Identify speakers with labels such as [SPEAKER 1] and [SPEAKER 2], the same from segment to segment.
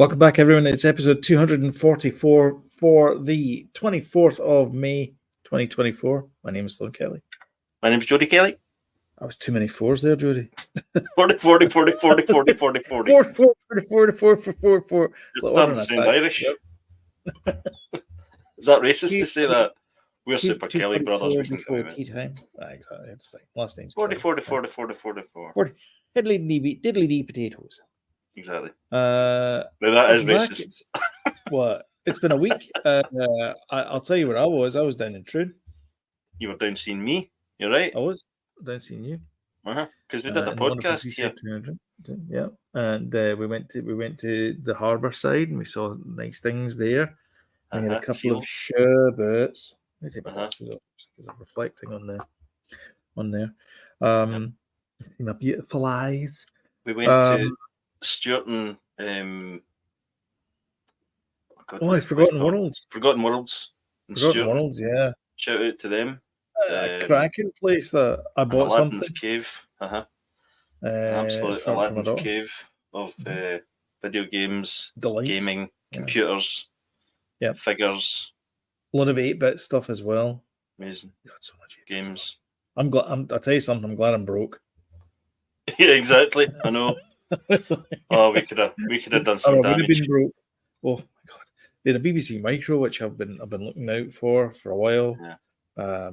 [SPEAKER 1] Welcome back, everyone. It's episode 244 for the 24th of May, 2024. My name is Sloan Kelly.
[SPEAKER 2] My name is Jody Kelly.
[SPEAKER 1] That was too many fours there, Jody.
[SPEAKER 2] 40, 40, 40, 40, 40, 40, 40.
[SPEAKER 1] 4.
[SPEAKER 2] You're starting to sound Irish.
[SPEAKER 1] Yep.
[SPEAKER 2] Is that racist to say that? We're Super Kelly brothers. We can
[SPEAKER 1] before tea time. Exactly, it's fine. Last name's
[SPEAKER 2] 40,
[SPEAKER 1] Kelly.
[SPEAKER 2] 40, 40, 40, 44.
[SPEAKER 1] 40. Diddly dee potatoes.
[SPEAKER 2] Exactly.
[SPEAKER 1] Now
[SPEAKER 2] that is racist.
[SPEAKER 1] What? It's been a week. I'll tell you where I was. I was down in Troon.
[SPEAKER 2] You were down seeing me. You're right.
[SPEAKER 1] I was down seeing you.
[SPEAKER 2] Because we did a podcast here.
[SPEAKER 1] Yeah, and we went to the harbour side and we saw nice things there. I had a couple of sherbets. Let me take my glasses off because I'm reflecting on there. My beautiful eyes.
[SPEAKER 2] We went to Stuart and
[SPEAKER 1] Forgotten Worlds.
[SPEAKER 2] Forgotten Worlds.
[SPEAKER 1] Forgotten Worlds, yeah.
[SPEAKER 2] Shout out to them.
[SPEAKER 1] A cracking place that I bought
[SPEAKER 2] Aladdin's
[SPEAKER 1] something.
[SPEAKER 2] Cave. Absolute Aladdin's Cave of video games,
[SPEAKER 1] Delight.
[SPEAKER 2] Gaming, computers, figures.
[SPEAKER 1] A lot of 8-bit stuff as well.
[SPEAKER 2] Amazing.
[SPEAKER 1] Got so much
[SPEAKER 2] games.
[SPEAKER 1] I'm glad. I'll tell you something. I'm glad I'm broke.
[SPEAKER 2] Yeah, exactly. I know. Oh, we could have done some damage.
[SPEAKER 1] Been broke. Oh my god! They had a BBC Micro which I've been looking out for a while.
[SPEAKER 2] Yeah.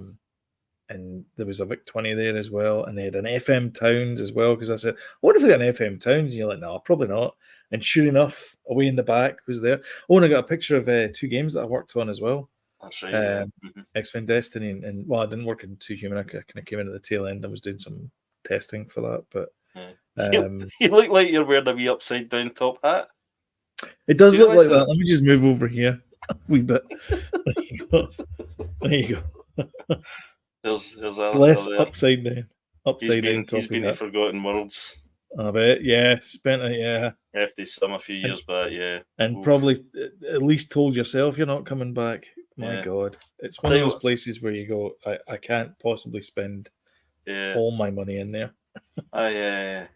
[SPEAKER 1] And there was a VIC-20 there as well, and they had an FM Towns as well. Because I said, "What if we got an FM Towns?" And you're like, "No, probably not." And sure enough, away in the back was there. Oh, and I got a picture of 2 games that I worked on as well.
[SPEAKER 2] That's right.
[SPEAKER 1] X-Men Destiny, and well, I didn't work in 2 Human. I kind of came in at the tail end. I was doing some testing for that, but
[SPEAKER 2] you look like you're wearing a wee upside down top hat.
[SPEAKER 1] It does look like that. Let me just move over here a wee bit. There you go. There you go.
[SPEAKER 2] There's
[SPEAKER 1] it's less there. Upside down.
[SPEAKER 2] He's been in Forgotten Worlds.
[SPEAKER 1] I bet. Yeah, spent it. Yeah.
[SPEAKER 2] Hefty sum a few years back. Yeah.
[SPEAKER 1] And probably at least told yourself you're not coming back. My God, it's one of those places where you go, I can't possibly spend all my money in there.
[SPEAKER 2] I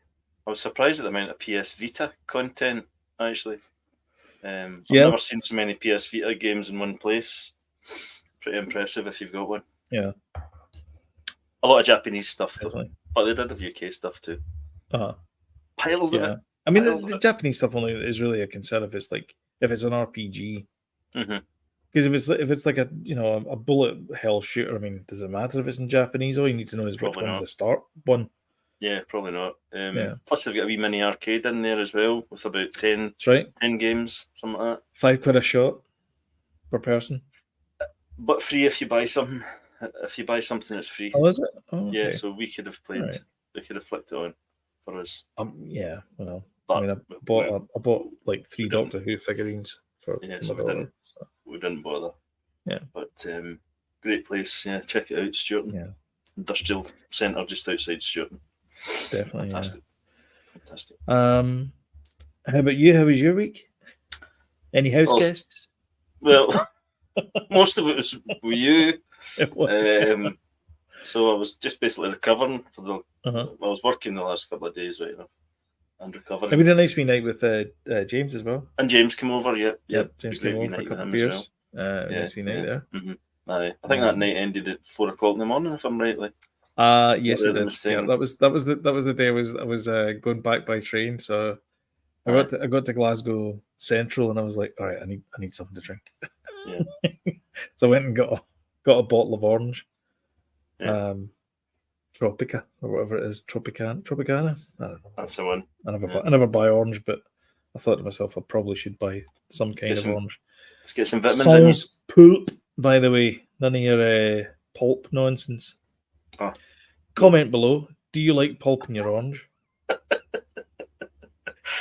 [SPEAKER 2] was surprised at the amount of PS Vita content, actually. I've never seen so many PS Vita games in one place. Pretty impressive if you've got one.
[SPEAKER 1] Yeah.
[SPEAKER 2] A lot of Japanese stuff, though. But they did have UK stuff, too. Piles of it.
[SPEAKER 1] I mean, the Japanese stuff only is really a concern if it's an RPG. Because if it's like a bullet hell shooter, I mean, does it matter if it's in Japanese? All you need to know is which one's the start one.
[SPEAKER 2] Yeah, probably not. Plus, they've got a wee mini arcade in there as well with about 10 games, something like that.
[SPEAKER 1] £5 a shot per person.
[SPEAKER 2] But free if you buy something. If you buy something, it's free.
[SPEAKER 1] Oh, is it? Oh, okay.
[SPEAKER 2] Yeah, so we could have played. Right. We could have flicked it on for us.
[SPEAKER 1] Yeah, well, but I bought like 3 Doctor Who figurines for my daughter.
[SPEAKER 2] We didn't bother.
[SPEAKER 1] Yeah,
[SPEAKER 2] but great place. Yeah, check it out, Stuart.
[SPEAKER 1] Yeah,
[SPEAKER 2] industrial centre just outside Stuart.
[SPEAKER 1] Definitely,
[SPEAKER 2] fantastic.
[SPEAKER 1] How about you? How was your week? Any house guests?
[SPEAKER 2] Well, most of it was with you.
[SPEAKER 1] It was.
[SPEAKER 2] So I was just basically recovering for the. I was working the last couple of days right now, and recovering.
[SPEAKER 1] We had a nice wee night with James as well.
[SPEAKER 2] And James came over. Yep.
[SPEAKER 1] James came over for a couple of beers. Nice wee night there.
[SPEAKER 2] Aye, I think that night ended at 4 o'clock in the morning, if I'm rightly.
[SPEAKER 1] Yes, it did. Yeah, that was the day I was going back by train. So I got to Glasgow Central, and I was like, all right, I need something to drink.
[SPEAKER 2] Yeah.
[SPEAKER 1] So I went and got a bottle of orange. Tropica or whatever it is, Tropicana. I don't know.
[SPEAKER 2] That's the one.
[SPEAKER 1] I never buy orange, but I thought to myself, I probably should buy some kind of orange.
[SPEAKER 2] Let's get some vitamins in you.
[SPEAKER 1] Pulp, by the way. None of your pulp nonsense. Comment below. Do you like pulp in your orange?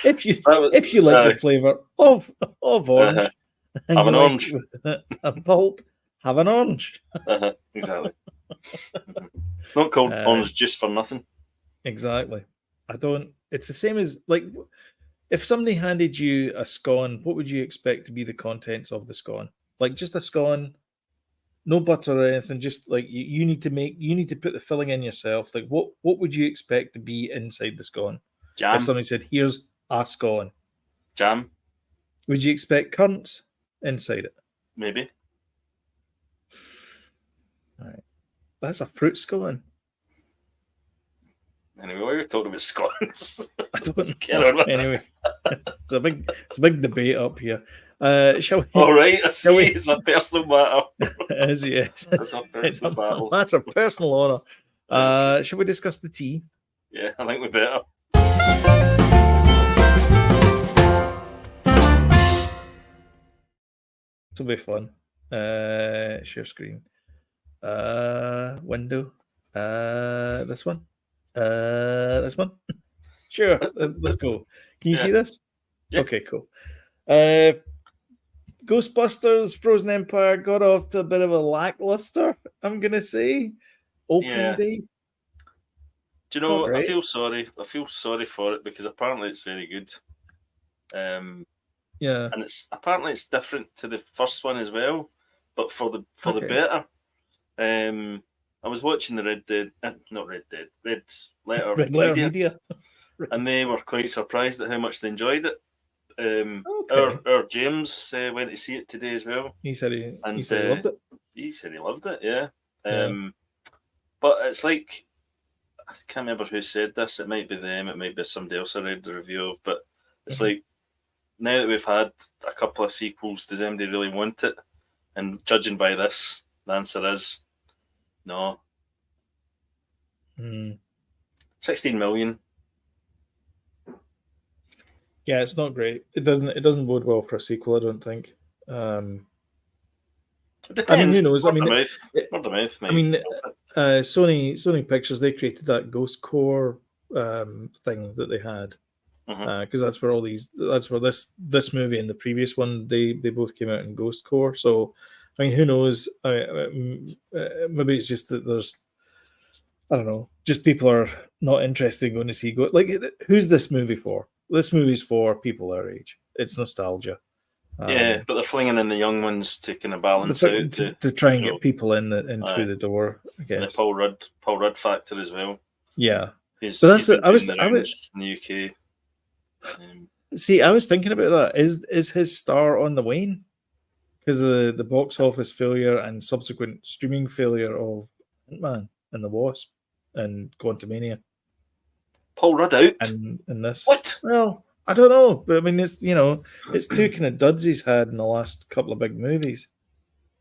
[SPEAKER 1] If you like the flavour of orange,
[SPEAKER 2] have an orange.
[SPEAKER 1] A pulp. Have an orange.
[SPEAKER 2] Exactly. It's not called orange juice for nothing.
[SPEAKER 1] Exactly. It's the same as, like, if somebody handed you a scone, what would you expect to be the contents of the scone? Like, just a scone, no butter or anything, just like you need to put the filling in yourself. Like, what would you expect to be inside the scone?
[SPEAKER 2] Jam.
[SPEAKER 1] If somebody said, here's a scone.
[SPEAKER 2] Jam.
[SPEAKER 1] Would you expect currants inside it?
[SPEAKER 2] Maybe.
[SPEAKER 1] Right. That's a fruit scone.
[SPEAKER 2] Anyway, why are we talking about scones?
[SPEAKER 1] I don't
[SPEAKER 2] Get
[SPEAKER 1] know.
[SPEAKER 2] on with it.
[SPEAKER 1] Anyway, it's a big debate up here. Shall we?
[SPEAKER 2] All right, I
[SPEAKER 1] Shall
[SPEAKER 2] see.
[SPEAKER 1] we?
[SPEAKER 2] It's a personal matter.
[SPEAKER 1] Yes.
[SPEAKER 2] It's a
[SPEAKER 1] It's
[SPEAKER 2] personal
[SPEAKER 1] a
[SPEAKER 2] battle.
[SPEAKER 1] matter of personal honour.
[SPEAKER 2] Okay.
[SPEAKER 1] Shall we discuss the tea?
[SPEAKER 2] Yeah, I think we better.
[SPEAKER 1] This will be fun. Share screen. Window. This one. This one. Sure. Let's go. Can you see this?
[SPEAKER 2] Yeah.
[SPEAKER 1] Okay, cool. Ghostbusters Frozen Empire got off to a bit of a lackluster, I'm gonna say. Opening day.
[SPEAKER 2] Do you know?
[SPEAKER 1] Not
[SPEAKER 2] I
[SPEAKER 1] great.
[SPEAKER 2] feel sorry. I feel sorry for it because apparently it's very good.
[SPEAKER 1] Yeah.
[SPEAKER 2] And it's different to the first one as well, but for the
[SPEAKER 1] Okay.
[SPEAKER 2] better. I was watching the Red Letter
[SPEAKER 1] Red Letter
[SPEAKER 2] Media,
[SPEAKER 1] Media.
[SPEAKER 2] and they were quite surprised at how much they enjoyed it.
[SPEAKER 1] Okay.
[SPEAKER 2] Our James went to see it today as well.
[SPEAKER 1] He said he loved it.
[SPEAKER 2] He said he loved it, yeah.
[SPEAKER 1] Yeah.
[SPEAKER 2] But it's like, I can't remember who said this. It might be them. It might be somebody else I read the review of. But it's like, now that we've had a couple of sequels, does anybody really want it? And judging by this, the answer is no. 16 million.
[SPEAKER 1] Yeah, it's not great. It doesn't bode well for a sequel, I don't think.
[SPEAKER 2] It depends.
[SPEAKER 1] I mean, who knows?
[SPEAKER 2] Word of mouth,
[SPEAKER 1] I mean, Sony Pictures, they created that Ghost Core thing that they had, because that's where this movie and the previous one they both came out in Ghost Core. So, I mean, who knows? Maybe it's just that there's, I don't know, just people are not interested in going to see who's this movie for? This movie's for people our age. It's nostalgia.
[SPEAKER 2] Yeah, but they're flinging in the young ones to kind of balance out
[SPEAKER 1] to try and get people in through the door. I guess.
[SPEAKER 2] And the Paul Rudd factor as well.
[SPEAKER 1] Yeah,
[SPEAKER 2] I was in the UK.
[SPEAKER 1] See, I was thinking about that. Is his star on the wane because of the box office failure and subsequent streaming failure of Ant-Man and the Wasp and Quantumania?
[SPEAKER 2] Paul Rudd out
[SPEAKER 1] and this.
[SPEAKER 2] What?
[SPEAKER 1] Well, I don't know, but I mean, it's it's two kind of duds he's had in the last couple of big movies.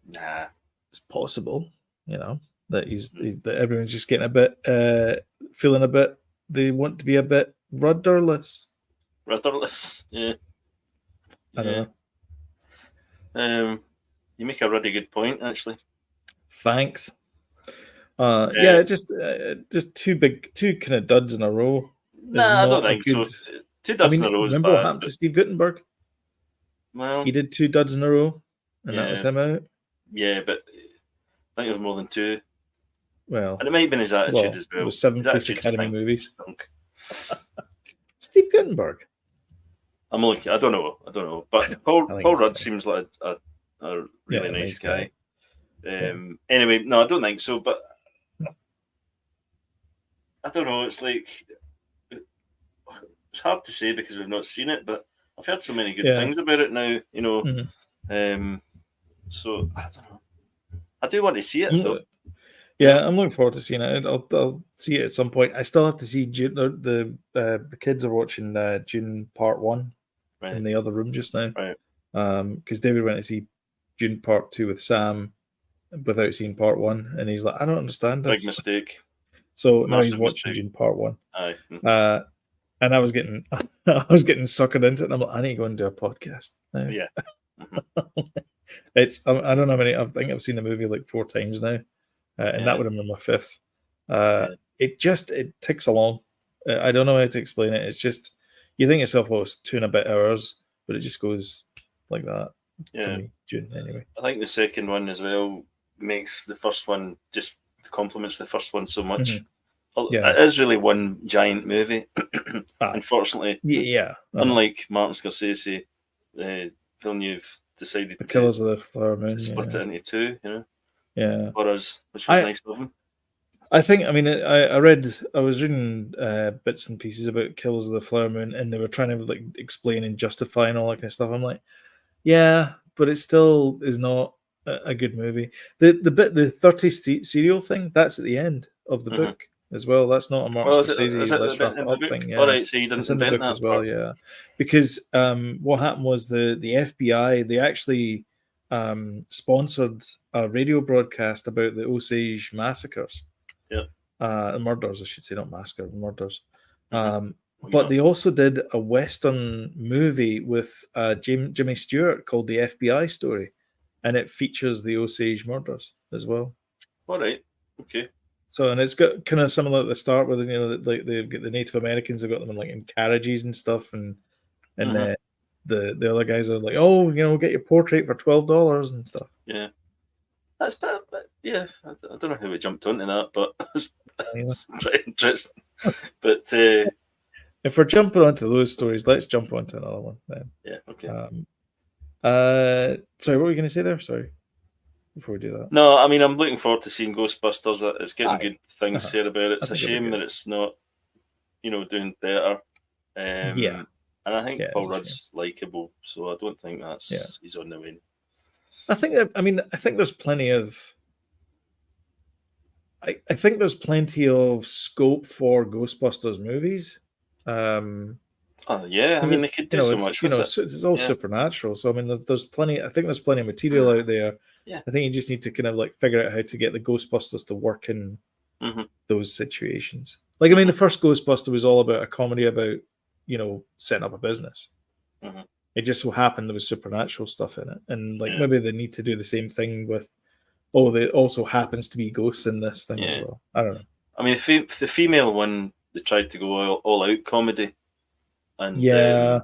[SPEAKER 2] Nah,
[SPEAKER 1] it's possible, that that everyone's just getting a bit, feeling a bit. They want to be a bit rudderless.
[SPEAKER 2] Rudderless, yeah.
[SPEAKER 1] I don't
[SPEAKER 2] know. You make a really good point, actually.
[SPEAKER 1] Thanks. Yeah, just two kind of duds in a row.
[SPEAKER 2] Nah, I don't think so. Two duds in a row is
[SPEAKER 1] remember
[SPEAKER 2] bad.
[SPEAKER 1] What happened to Steve Guttenberg?
[SPEAKER 2] Well,
[SPEAKER 1] he did 2 duds in a row, and that was him out.
[SPEAKER 2] Yeah, but I think it was more than 2.
[SPEAKER 1] Well,
[SPEAKER 2] and it might have been his attitude as well.
[SPEAKER 1] It was 7 Police Academy movies. Steve Guttenberg.
[SPEAKER 2] I'm looking. I don't know. But Paul Rudd seems like a really nice guy. Anyway, no, I don't think so. But I don't know. It's like, it's hard to say because we've not seen it, but I've heard so many good things about it now, so I don't know. I do want to see it though.
[SPEAKER 1] Yeah, I'm looking forward to seeing it. I'll see it at some point. I still have to see June. The kids are watching June Part 1 in the other room just now.
[SPEAKER 2] Right.
[SPEAKER 1] Because David went to see June Part 2 with Sam without seeing Part 1, and he's like, I don't understand this.
[SPEAKER 2] Big mistake.
[SPEAKER 1] So now he's watching June Part 1.
[SPEAKER 2] Aye.
[SPEAKER 1] And I was getting suckered into it, and I'm like, I need to go and do a podcast now.
[SPEAKER 2] Yeah.
[SPEAKER 1] It's I don't know how many. I think I've seen the movie like 4 times now, and that would have been my 5th. It ticks along. I don't know how to explain it. It's just you think yourself, oh, it's 2 and a bit hours, but it just goes like that.
[SPEAKER 2] Yeah.
[SPEAKER 1] For me, June anyway.
[SPEAKER 2] I think the second one as well makes the first one just complements the first one so much. It is really one giant movie. Unfortunately, unlike Martin Scorsese, Villeneuve decided
[SPEAKER 1] the Killers of the Flower Moon
[SPEAKER 2] to split it into 2.
[SPEAKER 1] Yeah,
[SPEAKER 2] for us, which was nice of him.
[SPEAKER 1] I think, I mean, I was reading bits and pieces about Killers of the Flower Moon, and they were trying to like explain and justify and all that kind of stuff. I'm like, yeah, but it still is not a good movie. The 30 serial thing, that's at the end of the book as well. That's not a Martin
[SPEAKER 2] Well, is
[SPEAKER 1] Scorsese
[SPEAKER 2] it
[SPEAKER 1] let's wrap it
[SPEAKER 2] in the
[SPEAKER 1] up
[SPEAKER 2] book?
[SPEAKER 1] thing.
[SPEAKER 2] All
[SPEAKER 1] Yeah,
[SPEAKER 2] right, so you didn't
[SPEAKER 1] it's in the
[SPEAKER 2] invent
[SPEAKER 1] book
[SPEAKER 2] that
[SPEAKER 1] as well.
[SPEAKER 2] part.
[SPEAKER 1] Yeah, because what happened was the FBI, they actually sponsored a radio broadcast about the Osage massacres.
[SPEAKER 2] Yeah.
[SPEAKER 1] Murders, I should say, not massacre, murders.
[SPEAKER 2] Well,
[SPEAKER 1] But they also did a Western movie with Jimmy Stewart called The FBI Story, and it features the Osage murders as well.
[SPEAKER 2] all right, okay.
[SPEAKER 1] So, and it's got kind of similar at the start, where like they've got the Native Americans, they've got them in like in carriages and stuff, and the other guys are like, oh, get your portrait for $12 and stuff.
[SPEAKER 2] Yeah, that's but yeah, I don't know how we jumped onto that, but it's pretty interesting. But
[SPEAKER 1] if we're jumping onto those stories, let's jump onto another one then.
[SPEAKER 2] Yeah, okay.
[SPEAKER 1] Sorry, what were you going to say there? Sorry, before we do that.
[SPEAKER 2] No, I mean, I'm looking forward to seeing Ghostbusters. It's getting good things said about it. It's a shame that it's not, doing better.
[SPEAKER 1] Yeah.
[SPEAKER 2] And I think Paul Rudd's likable, so I don't think he's on the win.
[SPEAKER 1] I think there's plenty of. I think there's plenty of scope for Ghostbusters movies.
[SPEAKER 2] Oh yeah, I mean they could do so much with it.
[SPEAKER 1] It's all supernatural. So I mean, there's plenty. I think there's plenty of material out there.
[SPEAKER 2] Yeah.
[SPEAKER 1] I think you just need to kind of like figure out how to get the Ghostbusters to work in those situations. Like I mean, the first Ghostbuster was all about a comedy about setting up a business. It just so happened there was supernatural stuff in it, and like maybe they need to do the same thing with. Oh, there also happens to be ghosts in this thing as well. I don't know.
[SPEAKER 2] I mean, the female one, they tried to go all out comedy, and it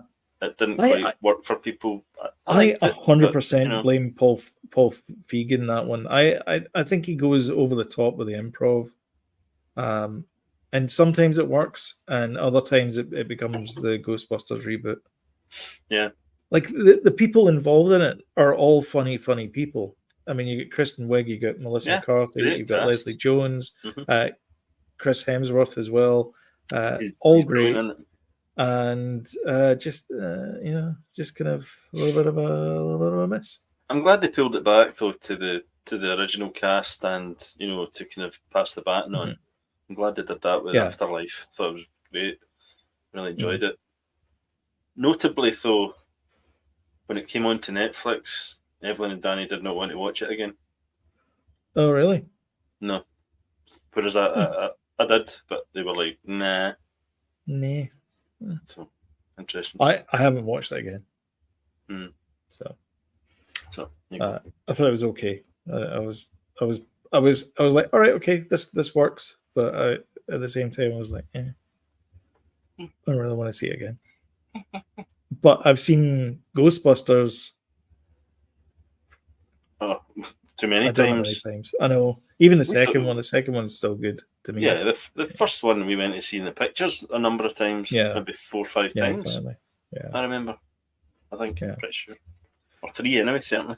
[SPEAKER 2] didn't quite work for people.
[SPEAKER 1] I 100% blame Paul Fegan that one. I think he goes over the top with the improv, and sometimes it works, and other times it becomes the Ghostbusters reboot.
[SPEAKER 2] Yeah,
[SPEAKER 1] like the people involved in it are all funny people. I mean, you get Kristen Wiig, you got Melissa McCarthy, you've got Leslie Jones, Chris Hemsworth as well. All great, and just kind of a little bit of a miss.
[SPEAKER 2] I'm glad they pulled it back though to the original cast, and to kind of pass the baton on. I'm glad they did that with Afterlife. I thought it was great. Really enjoyed it. Notably, though, when it came on to Netflix, Evelyn and Danny did not want to watch it again.
[SPEAKER 1] Oh, really?
[SPEAKER 2] No. Whereas I did, but they were like, nah. So, interesting.
[SPEAKER 1] I haven't watched it again. So I thought it was okay. I was like, all right, okay, this works. But at the same time, I was like, I don't really want to see it again. But I've seen Ghostbusters.
[SPEAKER 2] Oh, too many times.
[SPEAKER 1] I know. Even the second one's still good to me.
[SPEAKER 2] Yeah, the first one we went to see in the pictures a number of times. Maybe 4 or 5 times.
[SPEAKER 1] Exactly. Yeah,
[SPEAKER 2] I remember. I think I'm pretty sure. Or 3 anyway, certainly.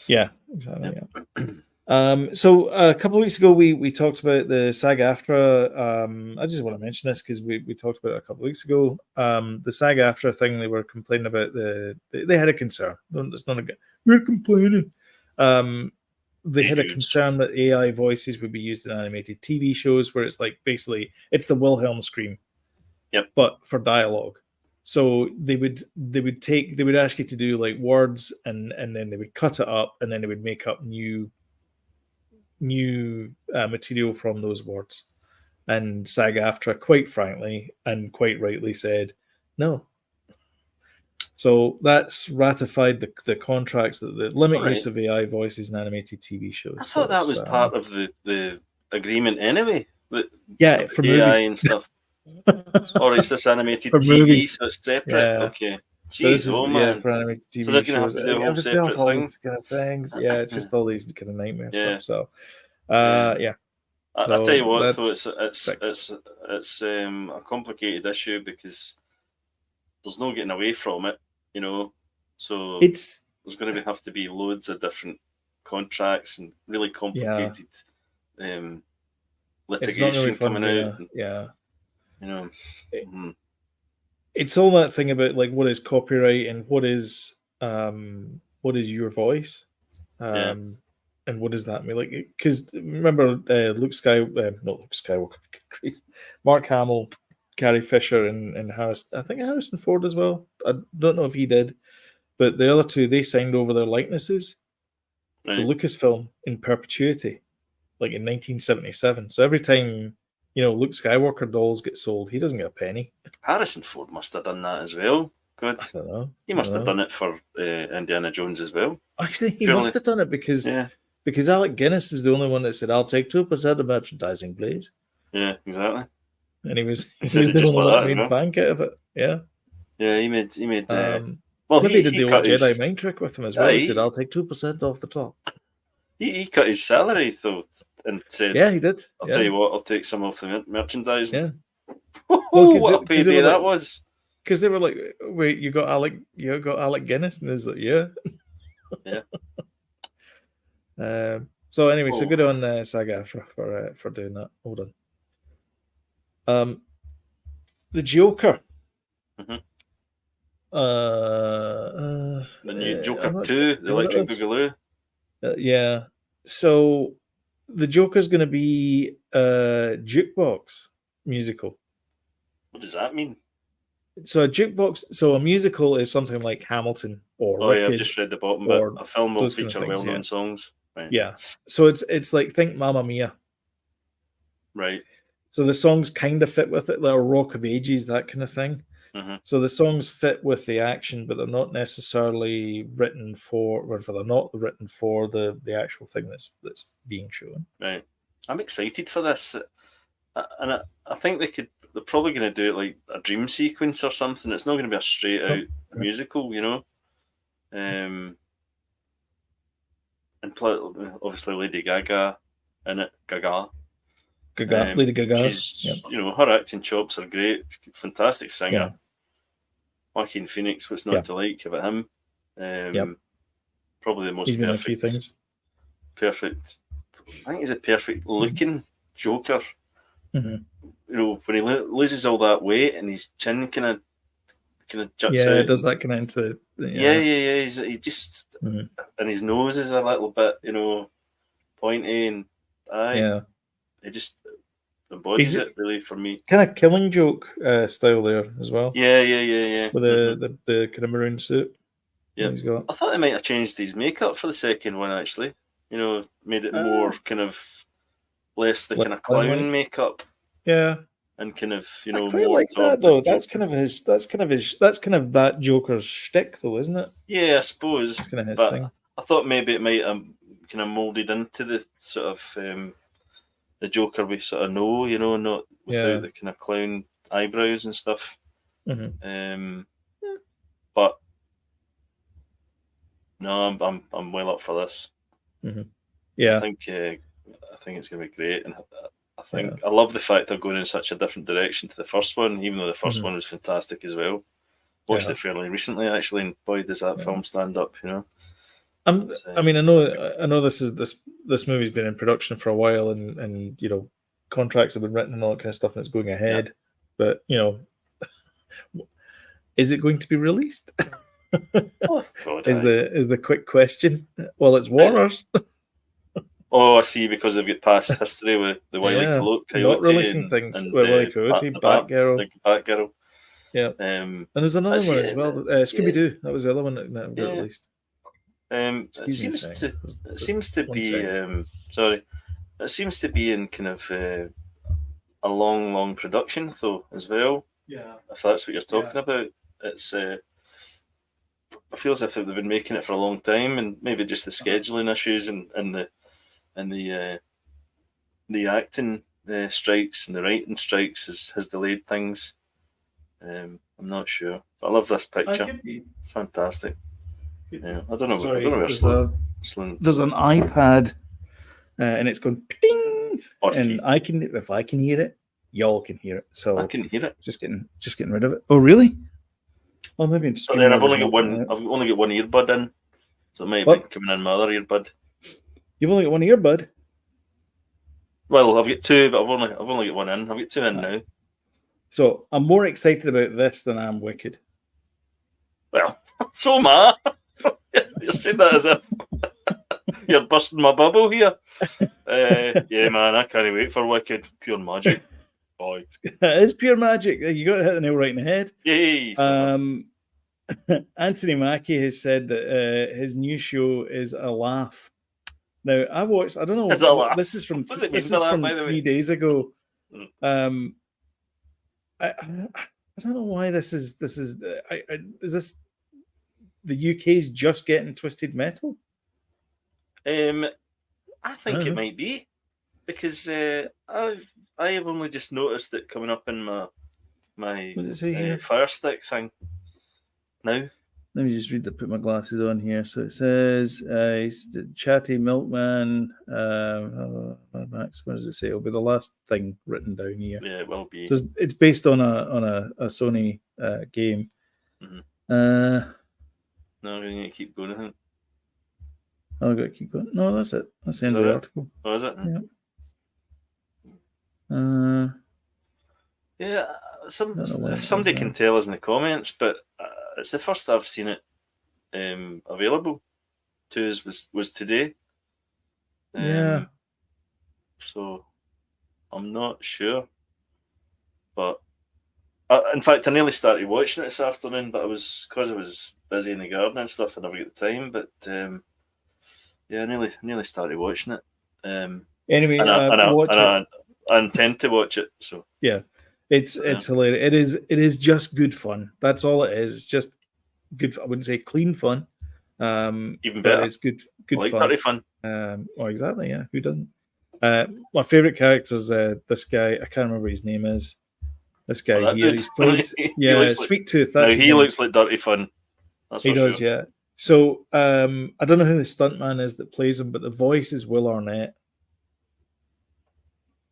[SPEAKER 1] Yeah, exactly. Yeah. So a couple of weeks ago, we talked about the SAG-AFTRA. I just want to mention this because we talked about it a couple of weeks ago. The SAG-AFTRA thing, they were complaining about they had a concern. It's not we're complaining. They had a concern that AI voices would be used in animated TV shows where it's like basically it's the Wilhelm scream, but for dialogue. So they would ask you to do like words and then they would cut it up and then they would make up new material from those words. And SAG-AFTRA, quite frankly and quite rightly, said no. So that's ratified the contracts that limit use of AI voices in animated TV shows.
[SPEAKER 2] I thought that was part of the agreement anyway.
[SPEAKER 1] For
[SPEAKER 2] AI
[SPEAKER 1] movies
[SPEAKER 2] and stuff. Or is this animated TV,
[SPEAKER 1] movies.
[SPEAKER 2] so it's separate?
[SPEAKER 1] Yeah.
[SPEAKER 2] Okay. Jeez, man.
[SPEAKER 1] For animated TV
[SPEAKER 2] so they're going to have
[SPEAKER 1] shows.
[SPEAKER 2] to do a whole separate thing?
[SPEAKER 1] Kind of things. Yeah, it's just all these kind of nightmare stuff. So,
[SPEAKER 2] I tell you what, though, it's a complicated issue because there's no getting away from it, So there's going to have to be loads of different contracts and really complicated litigation coming out.
[SPEAKER 1] Yeah.
[SPEAKER 2] You know,
[SPEAKER 1] it's all that thing about like what is copyright and what is your voice, and what does that mean? Like, because remember, not Luke Skywalker, Mark Hamill, Carrie Fisher, and I think Harrison Ford as well. I don't know if he did, but the other two, they signed over their likenesses to Lucasfilm in perpetuity, like in 1977. So every time, Luke Skywalker dolls get sold, he doesn't get a penny.
[SPEAKER 2] Harrison Ford must have done that as well. Good.
[SPEAKER 1] I don't know.
[SPEAKER 2] He must have done it for Indiana Jones as well.
[SPEAKER 1] Actually, he must have done it because Alec Guinness was the only one that said, "I'll take 2% of merchandising, please."
[SPEAKER 2] Yeah, exactly.
[SPEAKER 1] And he was the only one that made bank out of it. Yeah.
[SPEAKER 2] Yeah, he made.
[SPEAKER 1] Well, maybe he did the old Jedi mind trick with him as well. He said, "I'll take 2% off the top."
[SPEAKER 2] He cut his salary though, and said,
[SPEAKER 1] "Yeah, he did.
[SPEAKER 2] I'll tell you what, I'll take some off the merchandising."
[SPEAKER 1] Yeah.
[SPEAKER 2] What a payday that was!
[SPEAKER 1] Because they were like, "Wait, you got Alec Guinness," and he's like, "Yeah."
[SPEAKER 2] Yeah.
[SPEAKER 1] So anyway, so good on SAG-AFTRA for doing that. Hold on. The Joker.
[SPEAKER 2] Mm-hmm. The new Joker 2, the Electric Boogaloo.
[SPEAKER 1] Yeah. So the Joker's going to be a Jukebox musical.
[SPEAKER 2] What does that mean?
[SPEAKER 1] So a musical is something like Hamilton or Wicked.
[SPEAKER 2] I've just read the bottom bit. A film will feature well-known songs. Right.
[SPEAKER 1] Yeah. So it's like, think Mamma Mia.
[SPEAKER 2] Right.
[SPEAKER 1] So the songs kind of fit with it, like Rock of Ages, that kind of thing.
[SPEAKER 2] Mm-hmm.
[SPEAKER 1] So the songs fit with the action, but they're not necessarily written for, the actual thing that's being shown.
[SPEAKER 2] Right. I'm excited for this, and I think they're probably going to do it like a dream sequence or something. It's not going to be a straight out musical, And obviously Lady Gaga in it.
[SPEAKER 1] Lady Gaga.
[SPEAKER 2] She's, her acting chops are great. Fantastic singer.
[SPEAKER 1] Yeah.
[SPEAKER 2] Joaquin Phoenix, what's not to like about him? Probably the most
[SPEAKER 1] he's
[SPEAKER 2] perfect.
[SPEAKER 1] Been in a few things.
[SPEAKER 2] Perfect. I think he's a perfect looking Joker.
[SPEAKER 1] Mm-hmm.
[SPEAKER 2] When he loses all that weight and his chin kind of juts out.
[SPEAKER 1] Yeah, it does that kind of into.
[SPEAKER 2] Yeah. He just and his nose is a little bit, pointy and it just embodies it really for me.
[SPEAKER 1] Kind of Killing Joke style there as well.
[SPEAKER 2] Yeah.
[SPEAKER 1] With the kind of maroon suit.
[SPEAKER 2] Yeah, he's got. I thought they might have changed his makeup for the second one actually. Made it more kind of less the kind of clown makeup.
[SPEAKER 1] Yeah.
[SPEAKER 2] And kind of
[SPEAKER 1] I quite
[SPEAKER 2] more
[SPEAKER 1] like that though. That's kind of that Joker's shtick though, isn't it?
[SPEAKER 2] Yeah, I suppose.
[SPEAKER 1] That's kind of his thing.
[SPEAKER 2] I thought maybe it might have kind of molded into the sort of the Joker we sort of know, not without the kind of clown eyebrows and stuff.
[SPEAKER 1] Mm-hmm.
[SPEAKER 2] But no, I'm well up for this.
[SPEAKER 1] Mm-hmm. Yeah,
[SPEAKER 2] I think it's going to be great, and I think I love the fact they're going in such a different direction to the first one, even though the first one was fantastic as well. Watched it fairly recently actually, and boy, does that film stand up,
[SPEAKER 1] I know this movie's been in production for a while, and contracts have been written and all that kind of stuff, and it's going ahead. But is it going to be released?
[SPEAKER 2] Oh God!
[SPEAKER 1] Is the quick question? Well, it's Warner's.
[SPEAKER 2] Oh, I see. Because they've got past history with the Wile E. Coyote,
[SPEAKER 1] not releasing things.
[SPEAKER 2] And
[SPEAKER 1] Wile E. Coyote,
[SPEAKER 2] Batgirl.
[SPEAKER 1] Yeah, and there's another one as well. Scooby Doo. That was the other one that got released.
[SPEAKER 2] It seems to be in kind of a long production though as well.
[SPEAKER 1] Yeah,
[SPEAKER 2] if that's what you're talking about, it's. I feel as if they've been making it for a long time, and maybe just the scheduling issues and the acting strikes and the writing strikes has delayed things. I'm not sure, but I love this picture. It's fantastic. Yeah, I don't know.
[SPEAKER 1] Sorry,
[SPEAKER 2] I don't know where
[SPEAKER 1] there's an iPad, and it's going ding,
[SPEAKER 2] and
[SPEAKER 1] if I can hear it, y'all can hear it. So
[SPEAKER 2] I can hear it.
[SPEAKER 1] Just getting rid of it. Oh, really? Well, maybe.
[SPEAKER 2] I've only got one. I've only got one earbud in, so it might be coming in my other earbud.
[SPEAKER 1] You've only got one earbud.
[SPEAKER 2] Well, I've got two, but I've only got one in. I've got two in now.
[SPEAKER 1] So I'm more excited about this than I am Wicked.
[SPEAKER 2] Well, so am I. You're saying that as if you're busting my bubble here. Yeah, man, I can't wait for Wicked. Pure magic, boy.
[SPEAKER 1] It is pure magic. You got to hit the nail right in the head.
[SPEAKER 2] Yay!
[SPEAKER 1] Anthony Mackie has said that his new show is a laugh. Now I watched. I don't know.
[SPEAKER 2] Is it a laugh?
[SPEAKER 1] This is from
[SPEAKER 2] What's it mean by that, by the way?
[SPEAKER 1] 3 days ago. I don't know why this is. Is this the UK's just getting Twisted Metal?
[SPEAKER 2] I think it might be, because I have only just noticed it coming up in my Fire Stick thing now.
[SPEAKER 1] Let me just put my glasses on here. So it says Chatty Milkman. Max, what does it say? It'll be the last thing written down here.
[SPEAKER 2] Yeah, it will be.
[SPEAKER 1] So it's based on a Sony game.
[SPEAKER 2] Mm-hmm. No, I'm going to keep going, I think.
[SPEAKER 1] I've got to keep going. No, that's it. That's the end of the article.
[SPEAKER 2] Oh, is it?
[SPEAKER 1] Yeah.
[SPEAKER 2] Somebody can tell us in the comments, but it's the first I've seen it available to us was today. So I'm not sure, but in fact I nearly started watching it this afternoon, but I was busy in the garden and stuff, and I never got the time. But I nearly started watching it.
[SPEAKER 1] Anyway,
[SPEAKER 2] I intend to watch it. So
[SPEAKER 1] yeah. It's hilarious. It is just good fun. That's all it is. It's just good. I wouldn't say clean fun.
[SPEAKER 2] Even better.
[SPEAKER 1] It's good
[SPEAKER 2] like
[SPEAKER 1] fun.
[SPEAKER 2] Dirty fun.
[SPEAKER 1] Exactly. Yeah. Who doesn't? My favorite character is this guy. I can't remember what his name is. This guy here. He's played. Sweet Tooth.
[SPEAKER 2] He looks like Dirty Fun. That's
[SPEAKER 1] he does.
[SPEAKER 2] Sure.
[SPEAKER 1] Yeah. So I don't know who the stuntman is that plays him, but the voice is Will Arnett.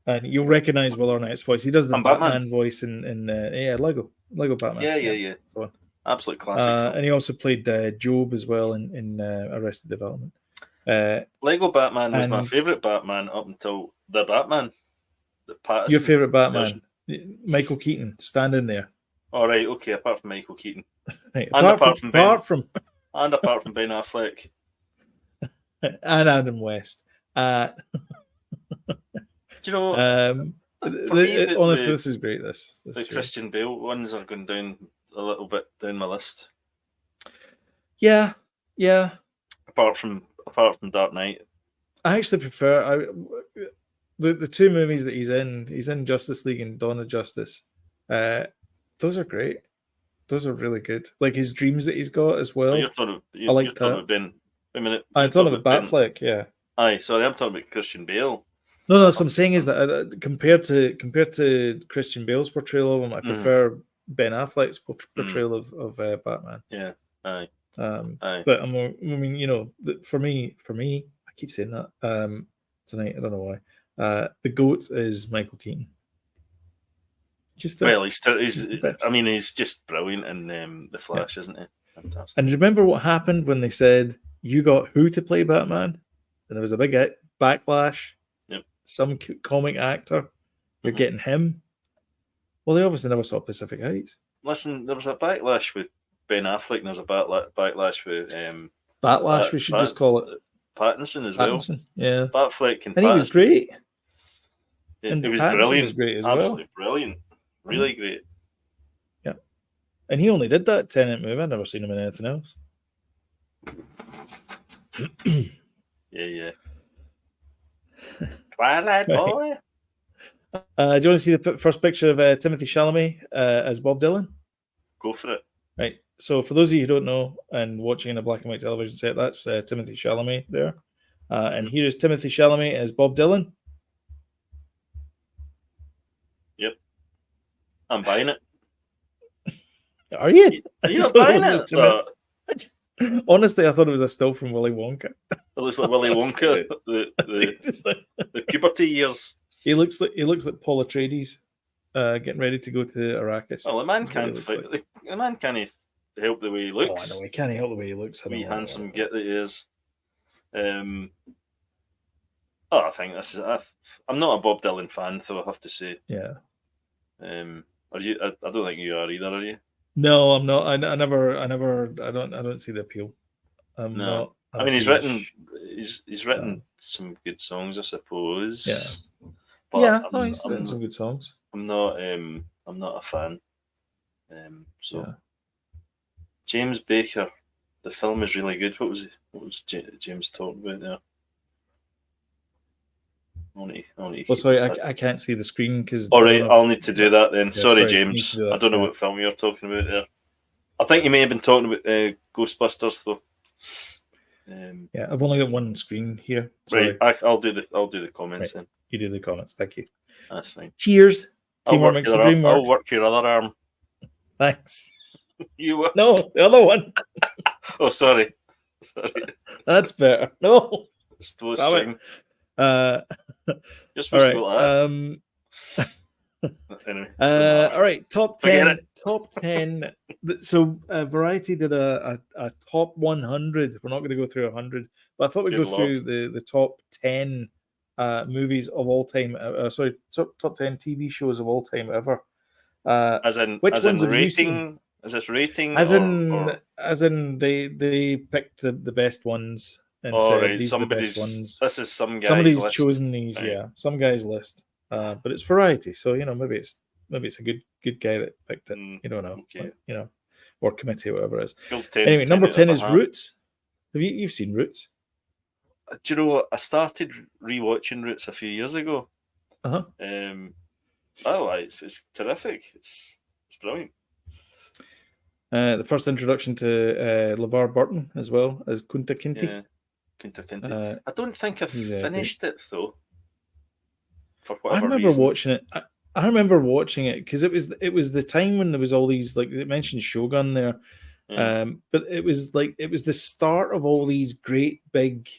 [SPEAKER 1] And you'll recognize Will Arnett's voice. He does the Batman voice in Lego Batman.
[SPEAKER 2] Yeah. So absolute classic.
[SPEAKER 1] And he also played Job as well in Arrested Development.
[SPEAKER 2] Lego Batman was my favorite Batman up until the Batman.
[SPEAKER 1] Your favorite Batman, Michael Keaton, standing there.
[SPEAKER 2] All right, okay. Apart from Michael Keaton,
[SPEAKER 1] right, apart from
[SPEAKER 2] Ben Affleck
[SPEAKER 1] and Adam West.
[SPEAKER 2] Do you know?
[SPEAKER 1] Honestly, this is great.
[SPEAKER 2] The Christian Bale ones are going down a little bit down my list.
[SPEAKER 1] Yeah.
[SPEAKER 2] Apart from Dark Knight,
[SPEAKER 1] I actually prefer the two movies that he's in. He's in Justice League and Dawn of Justice. Those are great. Those are really good. Like his dreams that he's got as well.
[SPEAKER 2] You're talking about Ben. Wait a minute.
[SPEAKER 1] I'm talking about Batfleck. Yeah.
[SPEAKER 2] Aye, sorry, I'm talking about Christian Bale.
[SPEAKER 1] No, what I'm saying is that compared to Christian Bale's portrayal of him, I prefer Ben Affleck's portrayal of Batman.
[SPEAKER 2] Yeah, aye.
[SPEAKER 1] But for me, I keep saying that tonight. I don't know why. The GOAT is Michael Keaton.
[SPEAKER 2] He's just brilliant in The Flash, isn't he? Fantastic.
[SPEAKER 1] And remember what happened when they said you got who to play Batman, and there was a big backlash. Some comic actor, you're getting him. Well, they obviously never saw Pacific Heights.
[SPEAKER 2] Listen, there was a backlash with Ben Affleck, and there was a backlash with
[SPEAKER 1] Backlash. We should just call it
[SPEAKER 2] Pattinson as well.
[SPEAKER 1] Yeah,
[SPEAKER 2] Batfleck and
[SPEAKER 1] he was great.
[SPEAKER 2] And he was
[SPEAKER 1] Pattinson
[SPEAKER 2] brilliant.
[SPEAKER 1] Was great as
[SPEAKER 2] Absolutely brilliant. Really great.
[SPEAKER 1] Yeah, and he only did that Tenet movie. I've never seen him in anything else.
[SPEAKER 2] Yeah. Twilight Boy.
[SPEAKER 1] Do you want to see the first picture of Timothée Chalamet as Bob Dylan?
[SPEAKER 2] Go for it.
[SPEAKER 1] Right. So for those of you who don't know and watching in a black and white television set, that's Timothée Chalamet there. And here is Timothée Chalamet as Bob Dylan.
[SPEAKER 2] Yep. I'm buying it.
[SPEAKER 1] Are you?
[SPEAKER 2] Are you not buying it?
[SPEAKER 1] Honestly, I thought it was a still from Willy Wonka.
[SPEAKER 2] It looks like Willy Wonka, the puberty years.
[SPEAKER 1] He looks like Paul Atreides, getting ready to go to Arrakis.
[SPEAKER 2] Well, the man can't help the way he looks.
[SPEAKER 1] Oh, I know, he can't help the way he looks.
[SPEAKER 2] Wee handsome git that he is. Oh, I think this is. I'm not a Bob Dylan fan, though. I have to say.
[SPEAKER 1] Yeah.
[SPEAKER 2] Are you? I don't think you are either. Are you?
[SPEAKER 1] No, I'm not. I don't see the appeal. I'm
[SPEAKER 2] No.
[SPEAKER 1] not.
[SPEAKER 2] I mean, he's written
[SPEAKER 1] fan.
[SPEAKER 2] some good songs, I suppose.
[SPEAKER 1] Yeah.
[SPEAKER 2] But
[SPEAKER 1] Yeah, no, he's written some good songs.
[SPEAKER 2] I'm not a fan. So
[SPEAKER 1] Yeah.
[SPEAKER 2] James Baker, the film is really good. What was James talking about there?
[SPEAKER 1] Well, sorry, I can't see the screen because.
[SPEAKER 2] All right, I'll need to do that then.
[SPEAKER 1] Yeah,
[SPEAKER 2] sorry, James. I don't know what film you're talking about there. I think you may have been talking about Ghostbusters though.
[SPEAKER 1] Yeah, I've only got one screen here. Sorry.
[SPEAKER 2] Right, I'll do the comments then.
[SPEAKER 1] You do the comments. Thank you.
[SPEAKER 2] That's fine.
[SPEAKER 1] Cheers. Teamwork makes the dream work.
[SPEAKER 2] I'll work your other arm.
[SPEAKER 1] Thanks.
[SPEAKER 2] You will.
[SPEAKER 1] No, the other one.
[SPEAKER 2] Oh, sorry.
[SPEAKER 1] That's better. No.
[SPEAKER 2] It's the string.
[SPEAKER 1] You're supposed to go that. Anyway. All right. Top 10. Top 10. So Variety did a top 100. We're not going to go through 100, but I thought we'd go through the top 10 movies of all time. Sorry, top 10 TV shows of all time ever.
[SPEAKER 2] Which ones have you seen? Is this rating?
[SPEAKER 1] As in they picked the best ones and said these are the best ones.
[SPEAKER 2] This is
[SPEAKER 1] somebody's list. Chosen these, right. Yeah, some guy's list. But it's Variety, so maybe it's a good guy that picked it. You don't know, okay. But, or committee, or whatever it is. Anyway, number 10 is Roots. You've seen Roots?
[SPEAKER 2] Do you know what? I started rewatching Roots a few years ago. It's terrific. It's brilliant.
[SPEAKER 1] The first introduction to LeVar Burton as well as Kunta Kinte.
[SPEAKER 2] Yeah, Kunta Kinte. I don't think I've finished it though. For whatever reason.
[SPEAKER 1] Watching it. I remember watching it because it was the time when there was all these, like it mentioned Shogun there, but it was the start of all these great big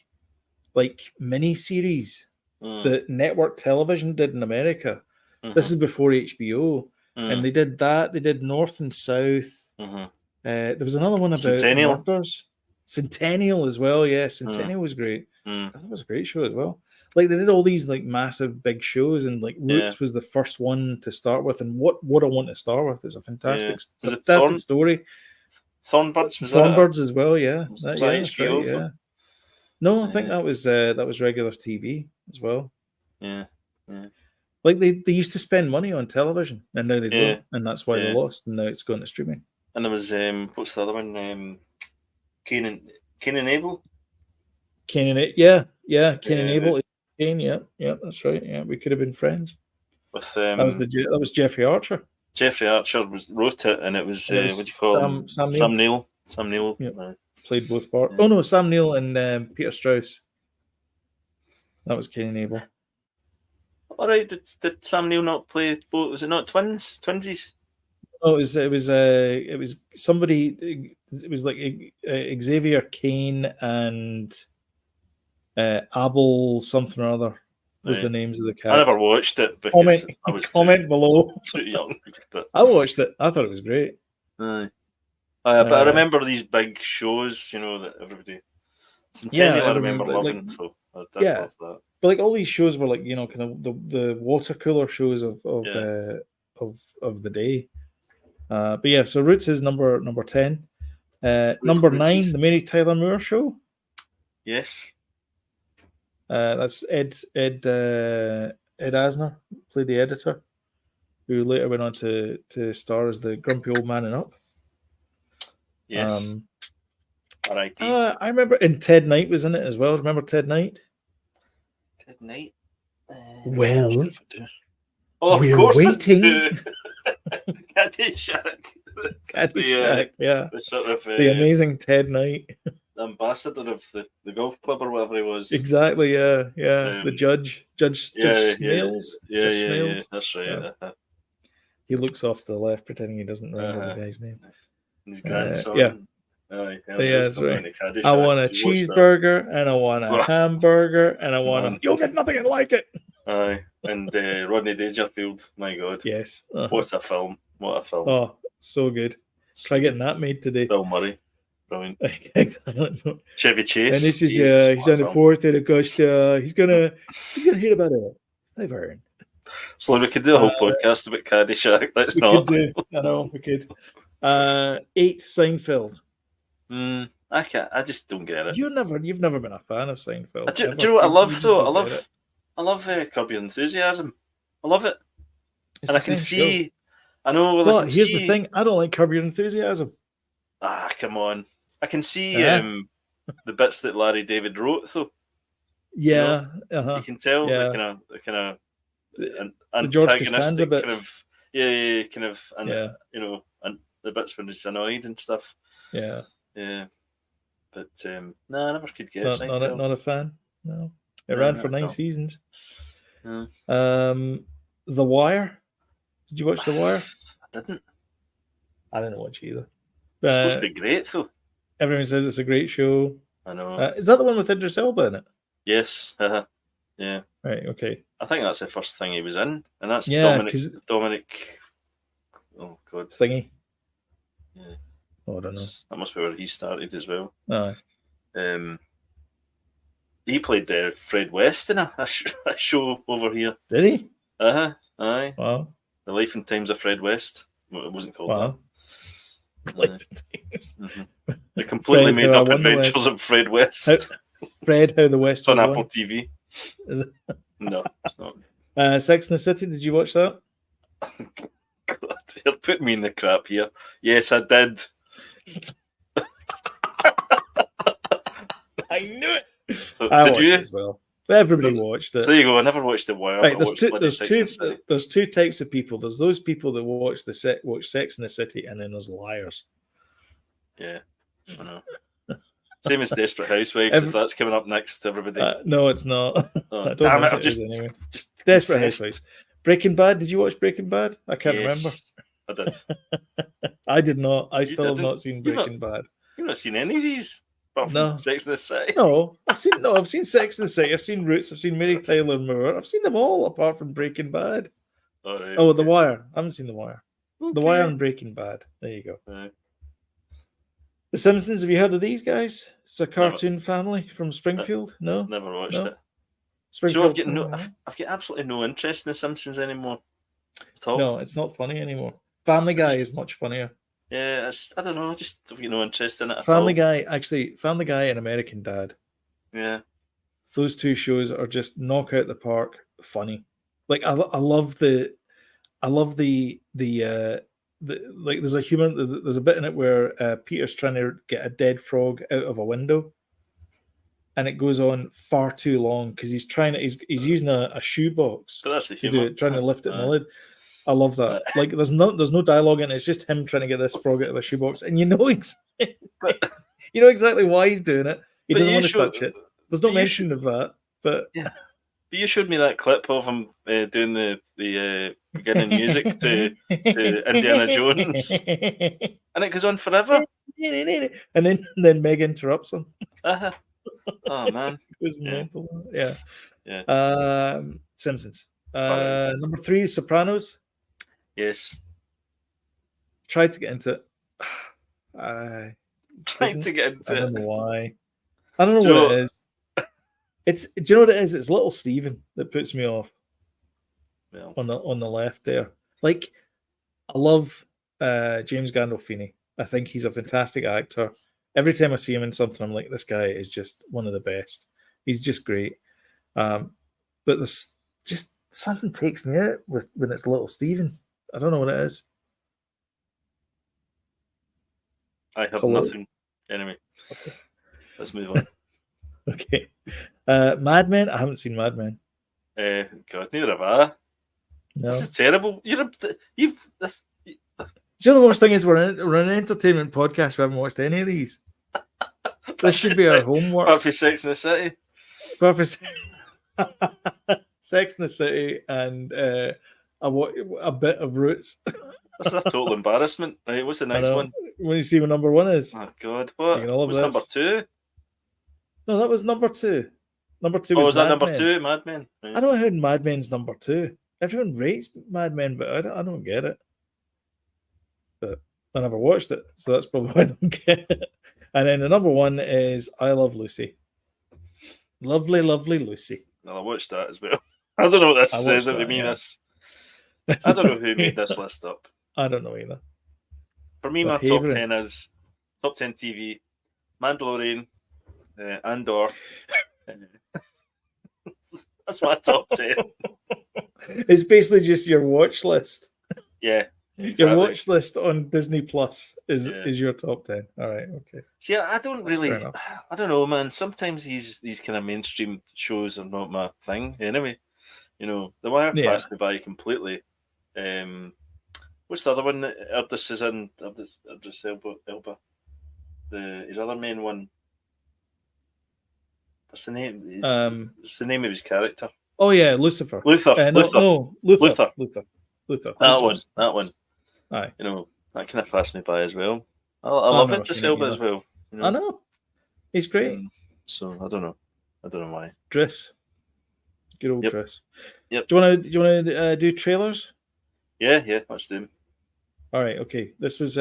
[SPEAKER 1] like mini series that network television did in America. This is before HBO, and they did that. They did North and South. There was another one about murders. Centennial as well. Yeah, Centennial was great. That was a great show as well. Like they did all these like massive big shows, and like Roots was the first one to start with. And what I want to start with is a fantastic story.
[SPEAKER 2] Thornbirds
[SPEAKER 1] as well. Yeah, that's right. Yeah. No, I think that was regular TV as well.
[SPEAKER 2] Yeah.
[SPEAKER 1] Like they used to spend money on television, and now they don't, and that's why they lost. And now it's going to streaming.
[SPEAKER 2] And there was what's the other one? Cain and Abel.
[SPEAKER 1] Cain and Abel. Cain, yeah, that's right. Yeah, we could have been friends.
[SPEAKER 2] With
[SPEAKER 1] that was Jeffrey Archer.
[SPEAKER 2] Jeffrey Archer wrote it, and it was what do you call him? Sam Neill. Sam Neill.
[SPEAKER 1] Yep. Played both parts. Oh no, Sam Neill and Peter Strauss. That was Cain and Abel.
[SPEAKER 2] All right, did Sam Neill not play both? Was it not twinsies?
[SPEAKER 1] Oh, it was somebody. It was like Xavier Cain and Abel something or other was the names of the cats.
[SPEAKER 2] I never watched it because I was
[SPEAKER 1] below.
[SPEAKER 2] Too young. But
[SPEAKER 1] I watched it. I thought it was great.
[SPEAKER 2] But I remember these big shows, that everybody. Centennial, I remember loving. Like, so I did love that.
[SPEAKER 1] But like all these shows were like kind of the water cooler shows of the day. But yeah, so Roots is number 10. Number 9, the Mary Tyler Moore Show.
[SPEAKER 2] Yes.
[SPEAKER 1] That's Ed Asner, played the editor, who later went on to star as the grumpy old man in Up.
[SPEAKER 2] Yes. R.I.P.
[SPEAKER 1] I remember, and Ted Knight was in it as well. Remember Ted Knight?
[SPEAKER 2] Ted Knight?
[SPEAKER 1] Well,
[SPEAKER 2] of course
[SPEAKER 1] waiting.
[SPEAKER 2] Caddyshack.
[SPEAKER 1] Yeah.
[SPEAKER 2] The sort of
[SPEAKER 1] the amazing Ted Knight,
[SPEAKER 2] ambassador of the golf club or whatever he was.
[SPEAKER 1] Exactly. Yeah. The Judge Smales.
[SPEAKER 2] Yeah. That's right.
[SPEAKER 1] Yeah. He looks off to the left, pretending he doesn't remember the guy's name.
[SPEAKER 2] His grandson.
[SPEAKER 1] That's right. I want a cheeseburger, and I want a hamburger, and I want a. You'll get nothing like it.
[SPEAKER 2] Aye, and Rodney Dangerfield. My God.
[SPEAKER 1] Yes.
[SPEAKER 2] What a film!
[SPEAKER 1] Oh, so good. Try getting that made today.
[SPEAKER 2] Bill Murray. Brilliant.
[SPEAKER 1] Exactly.
[SPEAKER 2] Chevy Chase.
[SPEAKER 1] And this is
[SPEAKER 2] Jesus,
[SPEAKER 1] he's
[SPEAKER 2] what a
[SPEAKER 1] on the
[SPEAKER 2] film.
[SPEAKER 1] 4th at Augusta. He's gonna hear about it. I've heard.
[SPEAKER 2] So we could do a whole podcast about Caddyshack. Let's
[SPEAKER 1] We
[SPEAKER 2] not.
[SPEAKER 1] could do. I know we could. 8 Seinfeld.
[SPEAKER 2] I can't. I just don't get it.
[SPEAKER 1] You've never been a fan of Seinfeld.
[SPEAKER 2] Do you know what I love though? I love Curb Your Enthusiasm. I love it,
[SPEAKER 1] It's
[SPEAKER 2] and I
[SPEAKER 1] the
[SPEAKER 2] can
[SPEAKER 1] same show.
[SPEAKER 2] see. I know. Well,
[SPEAKER 1] Well,
[SPEAKER 2] I can
[SPEAKER 1] here's
[SPEAKER 2] see.
[SPEAKER 1] the thing. I don't like Curb Your Enthusiasm.
[SPEAKER 2] Come on. I can see
[SPEAKER 1] Yeah.
[SPEAKER 2] the bits that Larry David wrote though.
[SPEAKER 1] Yeah.
[SPEAKER 2] You can tell
[SPEAKER 1] Yeah.
[SPEAKER 2] the kind of
[SPEAKER 1] The George
[SPEAKER 2] antagonistic
[SPEAKER 1] Costanza bits.
[SPEAKER 2] kind of kind of and the bits when he's annoyed and stuff.
[SPEAKER 1] Yeah.
[SPEAKER 2] But no, I never could get
[SPEAKER 1] Not a fan. No. It
[SPEAKER 2] No,
[SPEAKER 1] ran
[SPEAKER 2] not
[SPEAKER 1] for
[SPEAKER 2] at
[SPEAKER 1] 9
[SPEAKER 2] all.
[SPEAKER 1] seasons.
[SPEAKER 2] No.
[SPEAKER 1] The Wire. Did you watch The Wire?
[SPEAKER 2] I didn't.
[SPEAKER 1] I didn't watch either.
[SPEAKER 2] It's supposed to be great though.
[SPEAKER 1] Everyone says it's a great show.
[SPEAKER 2] I know.
[SPEAKER 1] Is that the one with Idris Elba in it?
[SPEAKER 2] Yes. Yeah.
[SPEAKER 1] Right. Okay.
[SPEAKER 2] I think that's the first thing he was in, and that's
[SPEAKER 1] Yeah,
[SPEAKER 2] Dominic. Oh God.
[SPEAKER 1] Thingy.
[SPEAKER 2] Yeah.
[SPEAKER 1] Oh, I don't know.
[SPEAKER 2] That must be where he started as well.
[SPEAKER 1] Aye.
[SPEAKER 2] He played Fred West in a show over here.
[SPEAKER 1] Did he?
[SPEAKER 2] Aye.
[SPEAKER 1] Wow.
[SPEAKER 2] The Life and Times of Fred West. Well, it wasn't called
[SPEAKER 1] Wow.
[SPEAKER 2] that.
[SPEAKER 1] Life and Times.
[SPEAKER 2] The completely
[SPEAKER 1] Fred,
[SPEAKER 2] made
[SPEAKER 1] How I
[SPEAKER 2] up
[SPEAKER 1] Won the
[SPEAKER 2] adventures
[SPEAKER 1] West.
[SPEAKER 2] of Fred West.
[SPEAKER 1] Fred, How the West
[SPEAKER 2] It's on
[SPEAKER 1] Was
[SPEAKER 2] Apple
[SPEAKER 1] Won.
[SPEAKER 2] TV.
[SPEAKER 1] Is it?
[SPEAKER 2] No, it's not.
[SPEAKER 1] Sex and the City. Did you watch that?
[SPEAKER 2] God, you're putting me in the crap here. Yes, I did.
[SPEAKER 1] I knew it.
[SPEAKER 2] So,
[SPEAKER 1] I
[SPEAKER 2] did
[SPEAKER 1] watched
[SPEAKER 2] you?
[SPEAKER 1] it as well. Everybody watched it.
[SPEAKER 2] So there you go. I never watched The Wire.
[SPEAKER 1] Right,
[SPEAKER 2] I watched bloody Sex and the City.
[SPEAKER 1] there's two types of people. There's those people that watch Sex and the City, and then there's liars.
[SPEAKER 2] Yeah, I know. Same as Desperate Housewives. If that's coming up next, everybody.
[SPEAKER 1] No, it's not.
[SPEAKER 2] Oh,
[SPEAKER 1] I don't
[SPEAKER 2] damn
[SPEAKER 1] think
[SPEAKER 2] it! I've
[SPEAKER 1] it is
[SPEAKER 2] just
[SPEAKER 1] anyway.
[SPEAKER 2] confessed.
[SPEAKER 1] Desperate Housewives. Breaking Bad. Did you watch Breaking Bad? I can't
[SPEAKER 2] Yes, I did.
[SPEAKER 1] remember. I did not. I still have
[SPEAKER 2] didn't?
[SPEAKER 1] not seen
[SPEAKER 2] You've not-
[SPEAKER 1] Breaking Bad.
[SPEAKER 2] You've not seen any of these, apart from
[SPEAKER 1] No.
[SPEAKER 2] Sex and the City.
[SPEAKER 1] No, I've seen Sex and the City. I've seen Roots. I've seen Mary Tyler Moore. I've seen them all apart from Breaking Bad.
[SPEAKER 2] All right,
[SPEAKER 1] Oh,
[SPEAKER 2] okay.
[SPEAKER 1] The Wire. I haven't seen The Wire.
[SPEAKER 2] Okay.
[SPEAKER 1] The Wire and Breaking Bad. There you go.
[SPEAKER 2] Right.
[SPEAKER 1] The Simpsons. Have you heard of these guys? It's a cartoon family from Springfield. No,
[SPEAKER 2] Never watched
[SPEAKER 1] No.
[SPEAKER 2] it.
[SPEAKER 1] Springfield.
[SPEAKER 2] So I've got absolutely no interest in The Simpsons anymore at all.
[SPEAKER 1] No, it's not funny anymore. Family Guy is much funnier.
[SPEAKER 2] Yeah, I don't know. I just have got no interest in it at
[SPEAKER 1] Family
[SPEAKER 2] all.
[SPEAKER 1] Family Guy and American Dad.
[SPEAKER 2] Yeah.
[SPEAKER 1] Those two shows are just knock out the park funny. Like I love the like there's a bit in it where Peter's trying to get a dead frog out of a window, and it goes on far too long because he's using a shoebox
[SPEAKER 2] But that's the
[SPEAKER 1] to
[SPEAKER 2] humour.
[SPEAKER 1] do it, trying to lift it in the lid. I love that. Like there's no dialogue in it. It's just him trying to get this frog out of a shoebox, and you know exactly why he's doing it. He
[SPEAKER 2] But
[SPEAKER 1] doesn't
[SPEAKER 2] you
[SPEAKER 1] want to
[SPEAKER 2] should-
[SPEAKER 1] touch it. There's no
[SPEAKER 2] but you
[SPEAKER 1] mention of that, but
[SPEAKER 2] But you showed me that clip of him doing the beginning music to Indiana Jones, and it goes on forever.
[SPEAKER 1] and then Meg interrupts him.
[SPEAKER 2] Uh-huh. Oh man,
[SPEAKER 1] It was mental. Yeah.
[SPEAKER 2] Yeah.
[SPEAKER 1] Simpsons.
[SPEAKER 2] Alright.
[SPEAKER 1] Number 3, Sopranos.
[SPEAKER 2] Yes.
[SPEAKER 1] Tried to get into it. I
[SPEAKER 2] Trying to get into
[SPEAKER 1] I don't
[SPEAKER 2] it.
[SPEAKER 1] know why. I don't know
[SPEAKER 2] Do you
[SPEAKER 1] what
[SPEAKER 2] know-
[SPEAKER 1] it is. Do you know what it is? It's Little Steven that puts me off
[SPEAKER 2] Well,
[SPEAKER 1] on the left there. Like, I love James Gandolfini. I think he's a fantastic actor. Every time I see him in something, I'm like, this guy is just one of the best. He's just great. But there's just something takes me out when it's Little Steven. I don't know what it is.
[SPEAKER 2] I have
[SPEAKER 1] Hello?
[SPEAKER 2] nothing. Anyway, let's move on.
[SPEAKER 1] Okay. Mad Men. I haven't seen Mad Men.
[SPEAKER 2] God, neither have I.
[SPEAKER 1] No.
[SPEAKER 2] This is terrible. Do
[SPEAKER 1] you know the worst thing is we're an entertainment podcast. We haven't watched any of these. This should be our homework.
[SPEAKER 2] Apart from Sex and the City.
[SPEAKER 1] Perfect. Sex in the City and a bit of Roots.
[SPEAKER 2] That's a total embarrassment. Right, what's the next one?
[SPEAKER 1] When you see what number 1 is.
[SPEAKER 2] Oh God, what?
[SPEAKER 1] You can all of
[SPEAKER 2] What's
[SPEAKER 1] this.
[SPEAKER 2] number 2?
[SPEAKER 1] No, that was number 2. Number 2
[SPEAKER 2] Oh,
[SPEAKER 1] was
[SPEAKER 2] was that
[SPEAKER 1] Mad
[SPEAKER 2] number
[SPEAKER 1] Men.
[SPEAKER 2] 2? Mad Men. Right.
[SPEAKER 1] I don't know how Mad Men's number 2. Everyone rates Mad Men, but I don't get it. But I never watched it, so that's probably why I don't get it. And then the number one is I Love Lucy. Lovely, lovely Lucy.
[SPEAKER 2] Well, I watched that as well. I don't know what this
[SPEAKER 1] I
[SPEAKER 2] says
[SPEAKER 1] watched
[SPEAKER 2] about
[SPEAKER 1] that,
[SPEAKER 2] me.
[SPEAKER 1] yeah.
[SPEAKER 2] This I don't know who made this list up.
[SPEAKER 1] I don't know either.
[SPEAKER 2] For me,
[SPEAKER 1] They're
[SPEAKER 2] my top
[SPEAKER 1] havering.
[SPEAKER 2] 10 is top 10 TV, Mandalorian, Andor. That's my top 10.
[SPEAKER 1] It's basically just your watch list.
[SPEAKER 2] Yeah,
[SPEAKER 1] Your
[SPEAKER 2] exactly.
[SPEAKER 1] watch list on Disney Plus is
[SPEAKER 2] Yeah.
[SPEAKER 1] your top 10. All right, okay.
[SPEAKER 2] See, I don't
[SPEAKER 1] That's
[SPEAKER 2] really,
[SPEAKER 1] fair enough.
[SPEAKER 2] I don't know, man. Sometimes these kind of mainstream shows are not my thing. Anyway, you know, The Wire
[SPEAKER 1] Yeah.
[SPEAKER 2] passed me by completely. What's the other one that Erdis is in? Erdis Elba. His other main one. What's the name? It's the name of his character.
[SPEAKER 1] Oh yeah, Lucifer.
[SPEAKER 2] Luther.
[SPEAKER 1] Luther.
[SPEAKER 2] That one.
[SPEAKER 1] Aye.
[SPEAKER 2] You know, that kind of passed me by as well. I love Idris Elba as well. You know?
[SPEAKER 1] I know. He's great.
[SPEAKER 2] So I don't know why.
[SPEAKER 1] Driss. Good old
[SPEAKER 2] Yep.
[SPEAKER 1] Driss.
[SPEAKER 2] Yep.
[SPEAKER 1] Do you want to do trailers?
[SPEAKER 2] Yeah, let's do them.
[SPEAKER 1] All right, okay. This was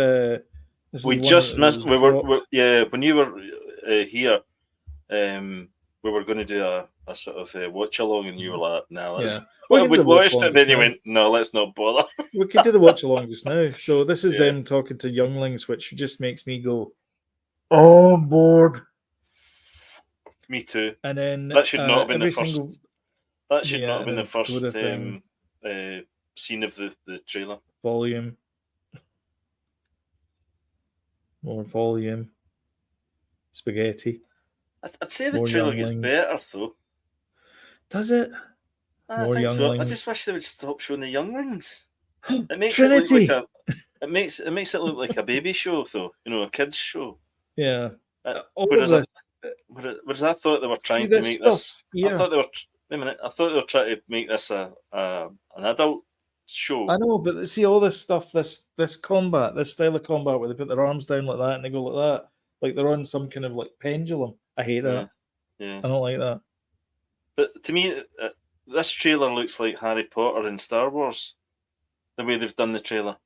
[SPEAKER 2] we just missed. We were when you were here. We were going to do a sort of watch along, and you were like, "No, let's."
[SPEAKER 1] Yeah.
[SPEAKER 2] We watched it, and then you went, "No, let's not bother."
[SPEAKER 1] We could do the watch along just now. So this is them talking to younglings, which just makes me go, "Oh, I'm bored."
[SPEAKER 2] Me too.
[SPEAKER 1] And then
[SPEAKER 2] that should not have been the first. That should not have been the first scene of the trailer.
[SPEAKER 1] Volume. More volume. Spaghetti.
[SPEAKER 2] I'd say the trailer gets better though.
[SPEAKER 1] Does it?
[SPEAKER 2] I think so. I just wish they would stop showing the younglings. It makes
[SPEAKER 1] Trinity.
[SPEAKER 2] it look like it makes it look like a baby show though. You know, a kids show.
[SPEAKER 1] Yeah.
[SPEAKER 2] Whereas I thought they were trying to make this.
[SPEAKER 1] Yeah.
[SPEAKER 2] I thought they were. Wait a minute. I thought they were trying to make this an adult show.
[SPEAKER 1] I know, but see all this stuff, this combat, this style of combat where they put their arms down like that and they go like that, like they're on some kind of like pendulum. I hate that.
[SPEAKER 2] Yeah.
[SPEAKER 1] I don't like that.
[SPEAKER 2] But to me, this trailer looks like Harry Potter and Star Wars. The way they've done the trailer.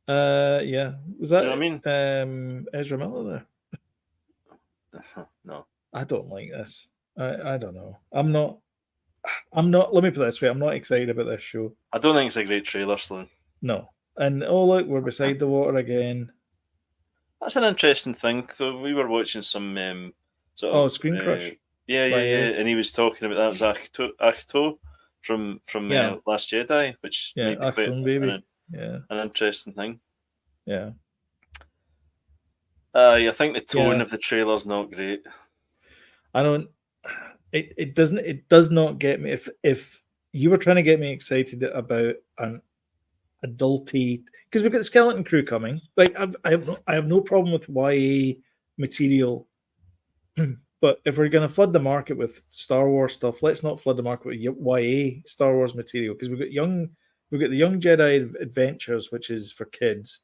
[SPEAKER 1] Yeah. Was that?
[SPEAKER 2] Do you know what I mean?
[SPEAKER 1] Ezra Miller there?
[SPEAKER 2] No.
[SPEAKER 1] I don't like this. I don't know. I'm not. Let me put it this way. I'm not excited about this show.
[SPEAKER 2] I don't think it's a great trailer, Sloan.
[SPEAKER 1] No. And look, we're beside the water again.
[SPEAKER 2] That's an interesting thing. So we were watching some
[SPEAKER 1] Screen Crush.
[SPEAKER 2] Yeah. And he was talking about that. It was Acto from Last Jedi, which might be quite an interesting thing.
[SPEAKER 1] Yeah.
[SPEAKER 2] I think the tone of the trailer's not great.
[SPEAKER 1] I don't. It does not get me. If you were trying to get me excited about an adulty, because we've got the Skeleton Crew coming. Like I have no problem with YA material, but if we're going to flood the market with Star Wars stuff, let's not flood the market with YA Star Wars material, because we've got the Young Jedi Adventures, which is for kids,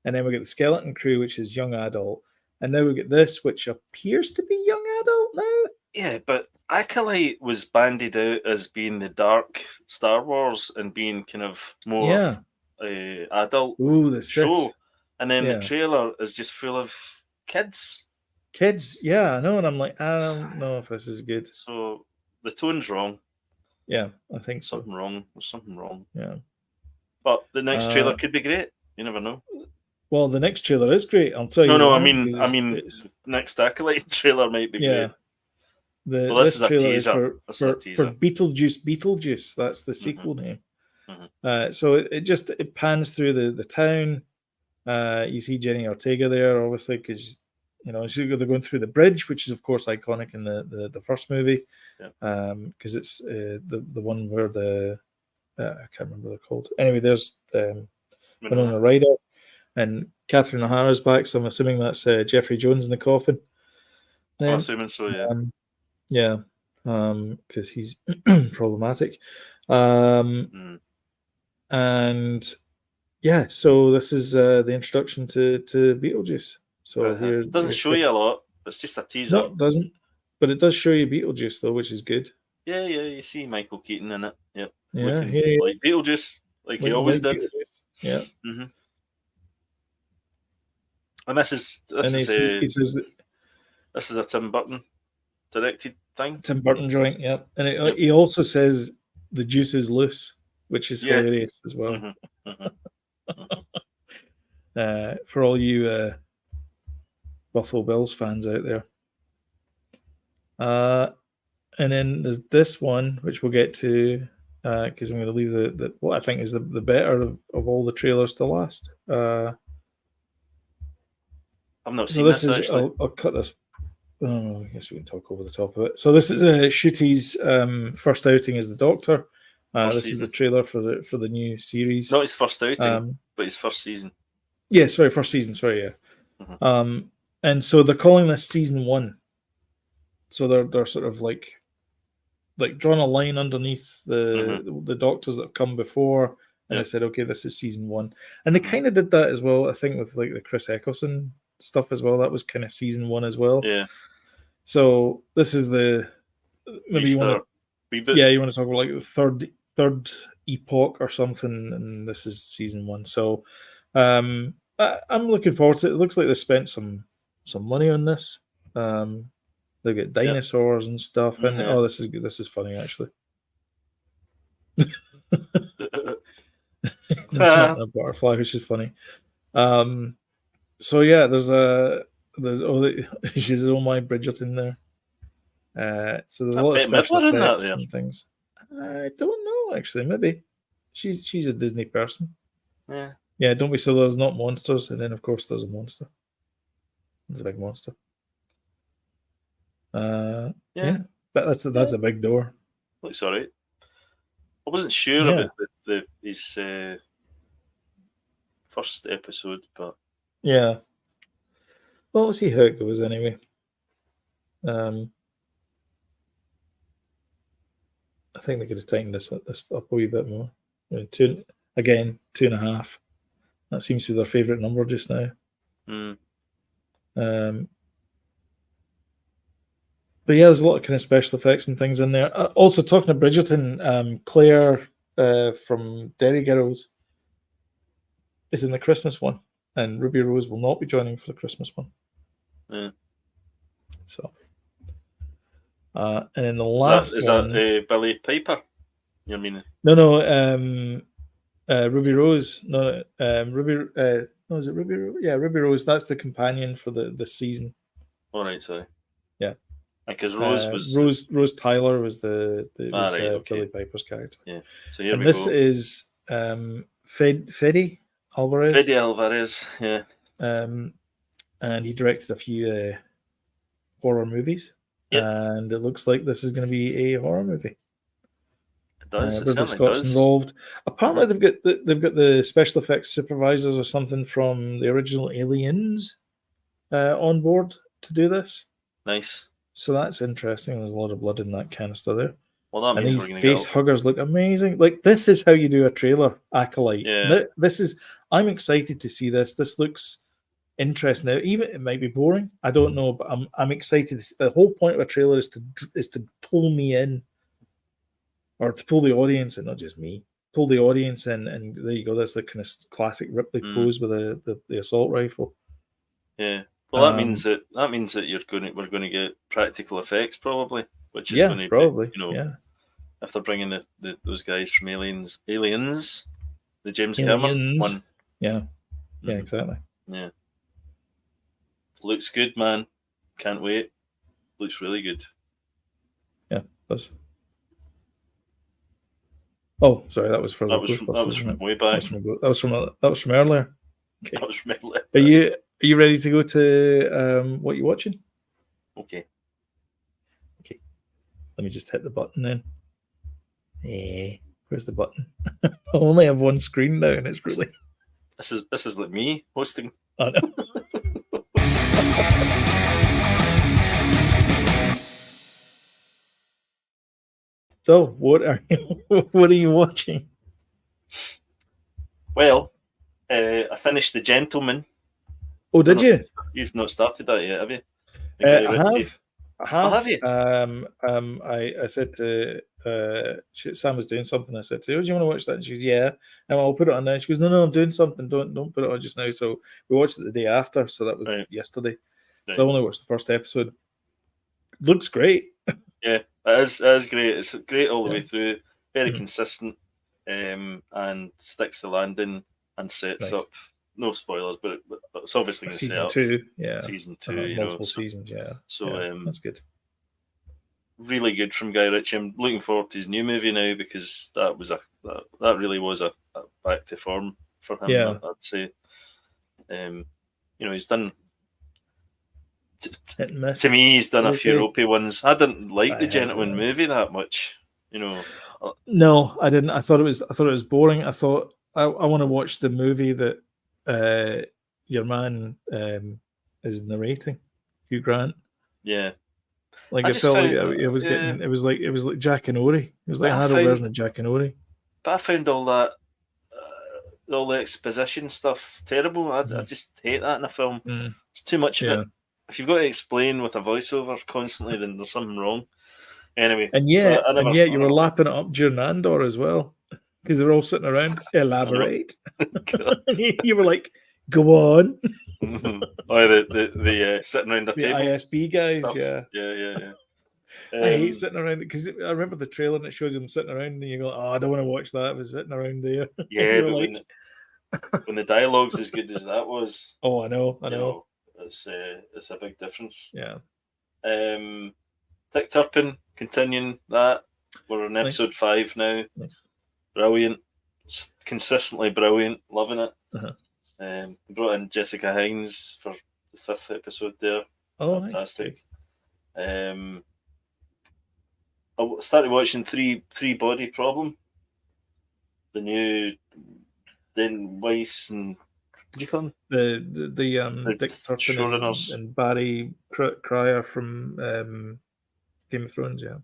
[SPEAKER 1] and then we get the Skeleton Crew, which is young adult, and now we get this, which appears to be young adult now.
[SPEAKER 2] Yeah, but Acolyte was bandied out as being the dark Star Wars and being kind of more adult show. And then the trailer is just full of kids.
[SPEAKER 1] Kids, yeah, I know. And I'm like, I don't know if this is good.
[SPEAKER 2] So the tone's wrong.
[SPEAKER 1] Yeah, I think so.
[SPEAKER 2] There's something wrong.
[SPEAKER 1] Yeah.
[SPEAKER 2] But the next trailer could be great. You never know.
[SPEAKER 1] Well, the next trailer is great. I'll tell you.
[SPEAKER 2] No, I mean, next Acolyte trailer might be great. This is a teaser.
[SPEAKER 1] For Beetlejuice. That's the sequel name. So it pans through the town. You see Jenny Ortega there, obviously, because they're going through the bridge, which is of course iconic in the first movie, because it's the one where I can't remember what they're called. Anyway, there's Winona Ryder and Catherine O'Hara's back, so I'm assuming that's Jeffrey Jones in the coffin.
[SPEAKER 2] I'm assuming so, yeah.
[SPEAKER 1] Yeah, because he's problematic. And yeah, so this is the introduction to Beetlejuice. So
[SPEAKER 2] it doesn't show you a lot. It's just a teaser.
[SPEAKER 1] No, it doesn't. But it does show you Beetlejuice, though, which is good.
[SPEAKER 2] Yeah, you see Michael Keaton in it. Yep.
[SPEAKER 1] Yeah,
[SPEAKER 2] like Beetlejuice, like he always did.
[SPEAKER 1] Yeah.
[SPEAKER 2] And this is
[SPEAKER 1] he says
[SPEAKER 2] this is a Tim Burton directed thing.
[SPEAKER 1] Tim Burton joint, yep. And
[SPEAKER 2] Yep.
[SPEAKER 1] he also says the juice is loose, which is hilarious as well. For all you Buffalo Bills fans out there. And then there's this one, which we'll get to, because I'm going to leave the what I think is the better of all the trailers to last.
[SPEAKER 2] I've not seen this actually.
[SPEAKER 1] I'll cut this. Oh, I guess we can talk over the top of it. So this is Shooty's first outing as the Doctor. This is the trailer for the new series.
[SPEAKER 2] Not his first outing, but his first season.
[SPEAKER 1] Yeah, sorry, first season. Sorry, yeah. And so they're calling this season 1. So they're sort of like drawn a line underneath the Doctors that have come before, and I said, okay, this is season 1. And they kind of did that as well. I think with like the Chris Eccleston stuff as well. That was kind of season 1 as well.
[SPEAKER 2] Yeah.
[SPEAKER 1] So this is the maybe you want to talk about like the third epoch or something, and this is season 1. So I'm looking forward to it. It looks like they spent some money on this. They've got dinosaurs and stuff, and this is good. This is funny actually. There's a butterfly, which is funny. So yeah, she's oh my Bridgerton there. So there's a lot of special effects and things. I don't know actually. Maybe she's a Disney person.
[SPEAKER 2] Yeah.
[SPEAKER 1] Yeah. Don't be silly. There's not monsters, and then of course there's a monster. There's a big monster. Yeah. But that's a big door.
[SPEAKER 2] Looks alright. I wasn't sure about his first episode, but
[SPEAKER 1] yeah. Well, we'll see how it goes anyway. I think they could have tightened this up a wee bit more. 2.5. That seems to be their favourite number just now. But yeah, there's a lot of kind of special effects and things in there. Also, talking of Bridgerton, Claire from Derry Girls is in the Christmas one, and Ruby Rose will not be joining for the Christmas one.
[SPEAKER 2] Yeah.
[SPEAKER 1] So, and then the last
[SPEAKER 2] is
[SPEAKER 1] one,
[SPEAKER 2] that Billy Piper? You mean?
[SPEAKER 1] No. Ruby Rose. No, Ruby. No, is it Ruby Rose? Yeah, Ruby Rose. That's the companion for the season.
[SPEAKER 2] All right, sorry.
[SPEAKER 1] Yeah.
[SPEAKER 2] Because
[SPEAKER 1] Rose Tyler was Billy Piper's character.
[SPEAKER 2] Yeah. So here
[SPEAKER 1] and
[SPEAKER 2] we
[SPEAKER 1] this
[SPEAKER 2] go.
[SPEAKER 1] Is Fede Alvarez.
[SPEAKER 2] Fede Alvarez, yeah.
[SPEAKER 1] And he directed a few horror movies.
[SPEAKER 2] Yep.
[SPEAKER 1] And it looks like this is going to be a horror movie.
[SPEAKER 2] It does. It
[SPEAKER 1] Ridley
[SPEAKER 2] certainly
[SPEAKER 1] Scott's
[SPEAKER 2] does.
[SPEAKER 1] involved. Apparently, they've got the special effects supervisors or something from the original Aliens on board to do this.
[SPEAKER 2] Nice.
[SPEAKER 1] So that's interesting. There's a lot of blood in that canister there.
[SPEAKER 2] Well, that means
[SPEAKER 1] these face huggers look amazing. Like, this is how you do a trailer, Acolyte.
[SPEAKER 2] Yeah.
[SPEAKER 1] I'm excited to see this. This looks interesting. Now, even it might be boring. I don't know, but I'm excited. The whole point of a trailer is to pull me in, or to pull the audience in, not just me. Pull the audience in, and there you go. That's the kind of classic Ripley pose with the assault rifle.
[SPEAKER 2] Yeah. Well, that means that we're going to get practical effects probably, which is going to
[SPEAKER 1] probably
[SPEAKER 2] be, if they're bringing those guys from Aliens, the James Cameron one.
[SPEAKER 1] Yeah. Yeah, exactly.
[SPEAKER 2] Yeah. Looks good, man. Can't wait. Looks really good.
[SPEAKER 1] Yeah, does. Oh, sorry, that was from
[SPEAKER 2] way back.
[SPEAKER 1] That was from earlier. Okay.
[SPEAKER 2] That was from earlier.
[SPEAKER 1] Are you ready to go to what you're watching?
[SPEAKER 2] Okay.
[SPEAKER 1] Let me just hit the button then. Where's the button? I only have one screen now, and it's really.
[SPEAKER 2] This is like me hosting.
[SPEAKER 1] I know. So, what are you watching?
[SPEAKER 2] Well, I finished The Gentleman.
[SPEAKER 1] Oh, did you?
[SPEAKER 2] You've not started that yet, have you?
[SPEAKER 1] I have.
[SPEAKER 2] Have you?
[SPEAKER 1] I said to Sam was doing something. I said to her, "Do you want to watch that?" And she goes, "Yeah." And I'll put it on now. She goes, "No, I'm doing something. Don't put it on just now." So we watched it the day after. So that was yesterday.
[SPEAKER 2] Right.
[SPEAKER 1] So I only watched the first episode. Looks great.
[SPEAKER 2] Yeah, it is great. It's great all the way through. Very consistent, and sticks the landing and sets up. No spoilers, but it's obviously going to set up
[SPEAKER 1] season 2. Yeah,
[SPEAKER 2] season 2.
[SPEAKER 1] multiple seasons. Yeah.
[SPEAKER 2] So
[SPEAKER 1] that's good.
[SPEAKER 2] Really good from Guy Ritchie. I'm looking forward to his new movie now because that really was a back to form for him.
[SPEAKER 1] Yeah.
[SPEAKER 2] I'd say. He's done. To me, he's done a few ropey ones. I didn't like the Gentleman movie that much.
[SPEAKER 1] No, I didn't. I thought it was boring. I thought I want to watch the movie that your man is narrating, Hugh Grant.
[SPEAKER 2] Yeah,
[SPEAKER 1] like it felt like it was getting. It was like Jack and Ori. It was like an adult version of Jack and Ori.
[SPEAKER 2] But I found all the exposition stuff terrible. I just hate that in a film. It's too much of it. If you've got to explain with a voiceover constantly, then there's something wrong. Anyway,
[SPEAKER 1] and yet you were lapping it up during Andor as well, because they were all sitting around. Elaborate. You were like, "Go on."
[SPEAKER 2] the sitting around the table.
[SPEAKER 1] ISB guys,
[SPEAKER 2] stuff.
[SPEAKER 1] Yeah. I hate sitting around because I remember the trailer and it shows them sitting around, and you go, "Oh, I don't want to watch that." I was sitting around there.
[SPEAKER 2] Yeah, but when the dialogue's as good as that was,
[SPEAKER 1] I know.
[SPEAKER 2] It's a big difference.
[SPEAKER 1] Yeah.
[SPEAKER 2] Dick Turpin, continuing that. We're on episode 5 now.
[SPEAKER 1] Nice.
[SPEAKER 2] Brilliant. Consistently brilliant. Loving it. We brought in Jessica Hines for the 5th episode there.
[SPEAKER 1] Oh,
[SPEAKER 2] fantastic.
[SPEAKER 1] Nice.
[SPEAKER 2] I started watching Three Body Problem. The new Den Weiss and what do you call them?
[SPEAKER 1] The Dick Turpin and Barry Cryer from Game of Thrones, yeah.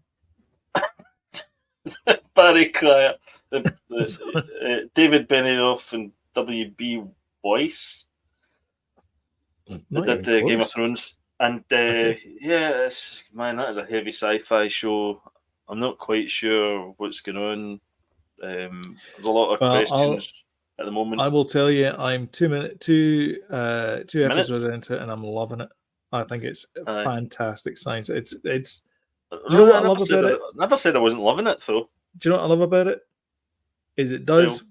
[SPEAKER 2] Barry Cryer, David Benioff and W.B. Weiss did Game of Thrones, and that is a heavy sci-fi show. I'm not quite sure what's going on. There's a lot of questions at the moment.
[SPEAKER 1] I will tell you, I'm 2 episodes into it, and I'm loving it. I think it's fantastic science. It's. Do you know what I love about it?
[SPEAKER 2] I never said I wasn't loving it, though.
[SPEAKER 1] Do you know what I love about it? Is it does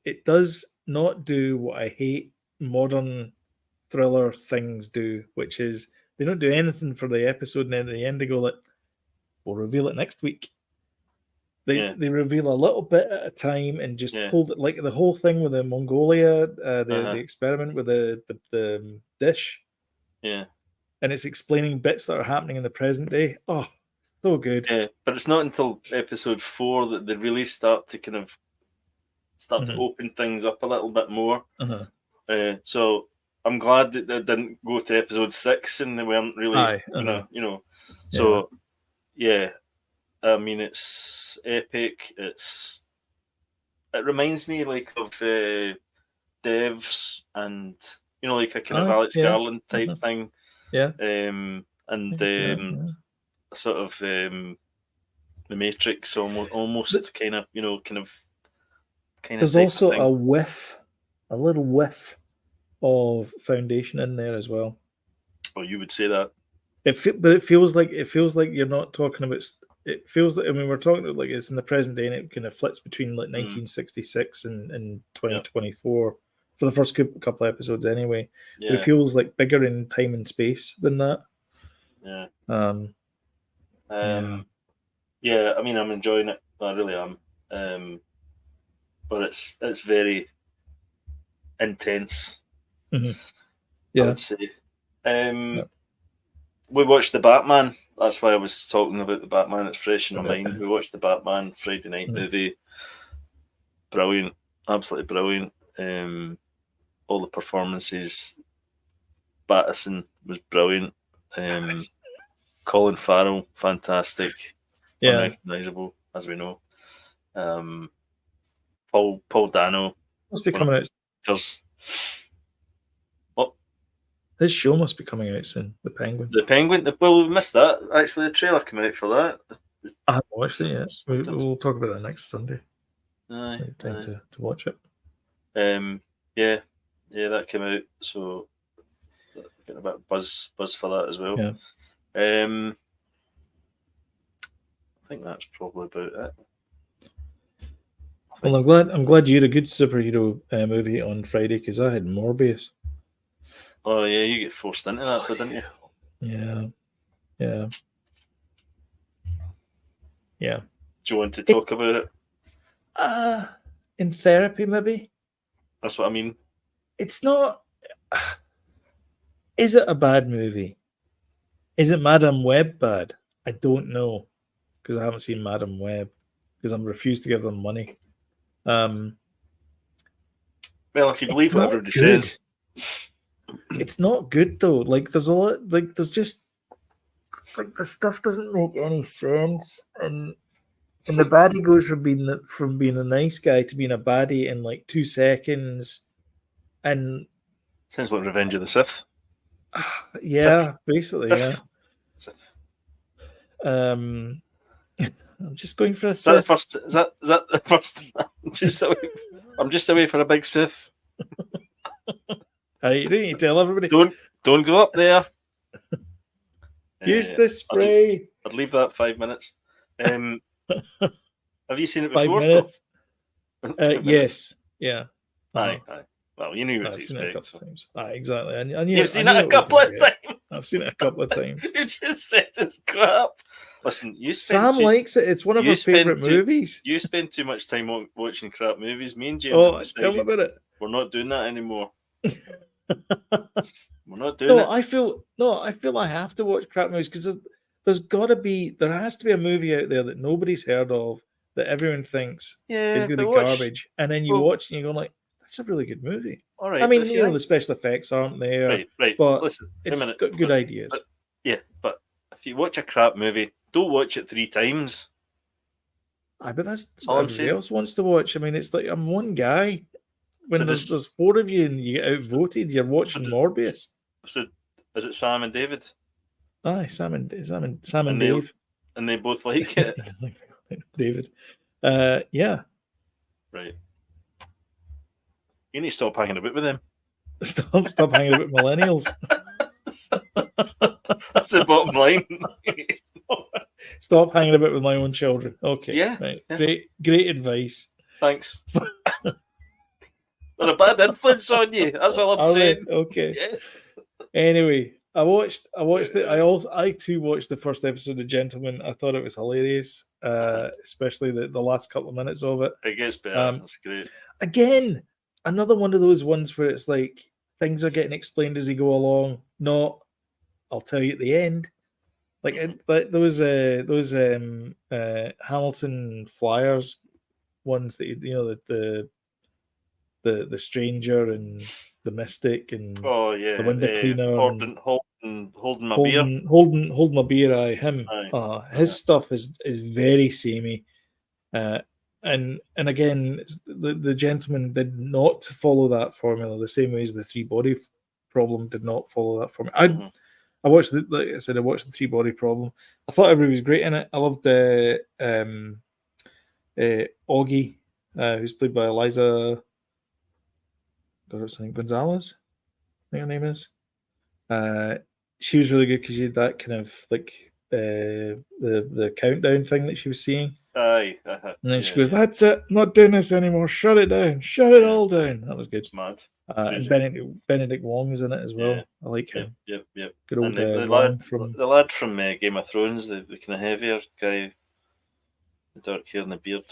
[SPEAKER 1] it does not do what I hate modern thriller things do, which is they don't do anything for the episode, and then at the end they go like, "We'll reveal it next week." They reveal a little bit at a time and just hold it, like the whole thing with the Mongolia, the experiment with the dish.
[SPEAKER 2] Yeah.
[SPEAKER 1] And it's explaining bits that are happening in the present day. Oh, so good.
[SPEAKER 2] Yeah, but it's not until episode 4 that they really start to kind of to open things up a little bit more. So I'm glad that they didn't go to episode 6 and they weren't really, So, yeah. I mean, it's epic. It reminds me like of Devs and like a kind of Alex Garland type thing.
[SPEAKER 1] Yeah.
[SPEAKER 2] Sort of The Matrix, almost kind of.
[SPEAKER 1] There's also a little whiff of Foundation in there as well.
[SPEAKER 2] Oh, you would say that.
[SPEAKER 1] But it feels like you're not talking about. It feels like, I mean, we're talking like it's in the present day, and it kind of flits between like 1966 and 2024 for the first couple of episodes, anyway.
[SPEAKER 2] Yeah.
[SPEAKER 1] But it feels like bigger in time and space than that.
[SPEAKER 2] Yeah.
[SPEAKER 1] Yeah.
[SPEAKER 2] I mean, I'm enjoying it. I really am. But it's very intense.
[SPEAKER 1] Yeah.
[SPEAKER 2] I would say. We watched The Batman. That's why I was talking about The Batman. It's fresh in my mind. We watched The Batman Friday night movie. Brilliant. Absolutely brilliant. All the performances. Battison was brilliant. Colin Farrell, fantastic. Unrecognisable, as we know. Paul Dano.
[SPEAKER 1] Must be coming out. His show must be coming out soon. The Penguin.
[SPEAKER 2] Well, we missed that. Actually, the trailer came out for that.
[SPEAKER 1] I haven't watched it yet. We'll talk about that next Sunday.
[SPEAKER 2] Aye,
[SPEAKER 1] Time to watch it.
[SPEAKER 2] Yeah, that came out, so getting a bit of buzz for that as well.
[SPEAKER 1] Yeah.
[SPEAKER 2] I think that's probably about it.
[SPEAKER 1] Well, I'm glad you had a good superhero movie on Friday, because I had Morbius.
[SPEAKER 2] Oh yeah, you get forced into that, didn't you?
[SPEAKER 1] Yeah.
[SPEAKER 2] Do you want to talk about it?
[SPEAKER 1] In therapy, maybe.
[SPEAKER 2] That's what I mean.
[SPEAKER 1] It's not. Is it a bad movie? Is it Madame Web bad? I don't know, because I haven't seen Madame Web, because I'm refused to give them money.
[SPEAKER 2] Well, if you believe
[SPEAKER 1] It's
[SPEAKER 2] what
[SPEAKER 1] not
[SPEAKER 2] everybody
[SPEAKER 1] good.
[SPEAKER 2] says,
[SPEAKER 1] It's not good though. Like there's a lot. Like there's just like the stuff doesn't make any sense, and the baddie goes from being a nice guy to being a baddie in like 2 seconds, and
[SPEAKER 2] sounds like Revenge of the Sith.
[SPEAKER 1] yeah, basically,
[SPEAKER 2] Sith.
[SPEAKER 1] yeah. I'm just going for a
[SPEAKER 2] Is that the
[SPEAKER 1] Sith.
[SPEAKER 2] first? Is that the first? I'm just away for a big Sith.
[SPEAKER 1] You don't need to tell everybody.
[SPEAKER 2] Don't go up there.
[SPEAKER 1] Use the spray.
[SPEAKER 2] I'd leave that 5 minutes. Have you seen it
[SPEAKER 1] 5
[SPEAKER 2] before?
[SPEAKER 1] minutes.
[SPEAKER 2] 5 minutes?
[SPEAKER 1] Yes. Yeah.
[SPEAKER 2] Aye. Well, you knew what to
[SPEAKER 1] I've seen it a
[SPEAKER 2] expect.
[SPEAKER 1] couple of times. Exactly. I knew
[SPEAKER 2] You've seen it a couple of times.
[SPEAKER 1] I've seen it a couple of times.
[SPEAKER 2] You just said it's crap. Listen,
[SPEAKER 1] Sam likes it. It's one of her favourite movies.
[SPEAKER 2] You spend too much time watching crap movies. Me and James have decided
[SPEAKER 1] tell me about it.
[SPEAKER 2] We're not doing that anymore. We're not doing it.
[SPEAKER 1] I feel I have to watch crap movies, because there has to be a movie out there that nobody's heard of that everyone thinks is going to be garbage, and then you watch and you go like, that's a really good movie.
[SPEAKER 2] All right.
[SPEAKER 1] I mean, the special effects aren't there,
[SPEAKER 2] right.
[SPEAKER 1] But
[SPEAKER 2] listen,
[SPEAKER 1] it's got good ideas.
[SPEAKER 2] But if you watch a crap movie, don't watch it 3 times.
[SPEAKER 1] But that's all everybody else wants to watch. I mean, it's like I'm one guy. When
[SPEAKER 2] So
[SPEAKER 1] there's 4 of you and you get outvoted, you're watching Morbius.
[SPEAKER 2] So is it Sam and David?
[SPEAKER 1] Aye, Sam and Dave.
[SPEAKER 2] And they both like it.
[SPEAKER 1] David. Yeah.
[SPEAKER 2] Right. You need to stop hanging about with them.
[SPEAKER 1] Stop hanging about with millennials.
[SPEAKER 2] That's the bottom line.
[SPEAKER 1] Stop hanging about with my own children. Okay.
[SPEAKER 2] Yeah.
[SPEAKER 1] Right. Yeah. Great advice.
[SPEAKER 2] Thanks. They're a bad influence on you. That's all I'm saying.
[SPEAKER 1] Okay.
[SPEAKER 2] Yes.
[SPEAKER 1] Anyway, I watched it. I too watched the first episode of Gentlemen. I thought it was hilarious, especially the last couple of minutes of it.
[SPEAKER 2] It gets better. That's great.
[SPEAKER 1] Again, another one of those ones where it's like things are getting explained as they go along. Not, I'll tell you at the end. Like those Hamilton Flyers ones that the stranger and the mystic and the window cleaner,
[SPEAKER 2] holding my beer.
[SPEAKER 1] Holding my beer. Him. His stuff is very samey. And again, the Gentleman did not follow that formula the same way as the 3 Body Problem did not follow that formula. I watched like I said, I watched the 3 Body Problem. I thought everybody was great in it. I loved Augie, who's played by Eliza Gonzalez, I think her name is. She was really good because she had that kind of like the countdown thing that she was seeing.
[SPEAKER 2] Aye.
[SPEAKER 1] And then she goes, "That's it. I'm not doing this anymore. Shut it down. Shut it all down." That was good.
[SPEAKER 2] Mad.
[SPEAKER 1] And Benedict Wong is in it as well. I like him.
[SPEAKER 2] Yep.
[SPEAKER 1] Good old
[SPEAKER 2] the lad from Game of Thrones, the kind of heavier guy, the dark hair and the beard.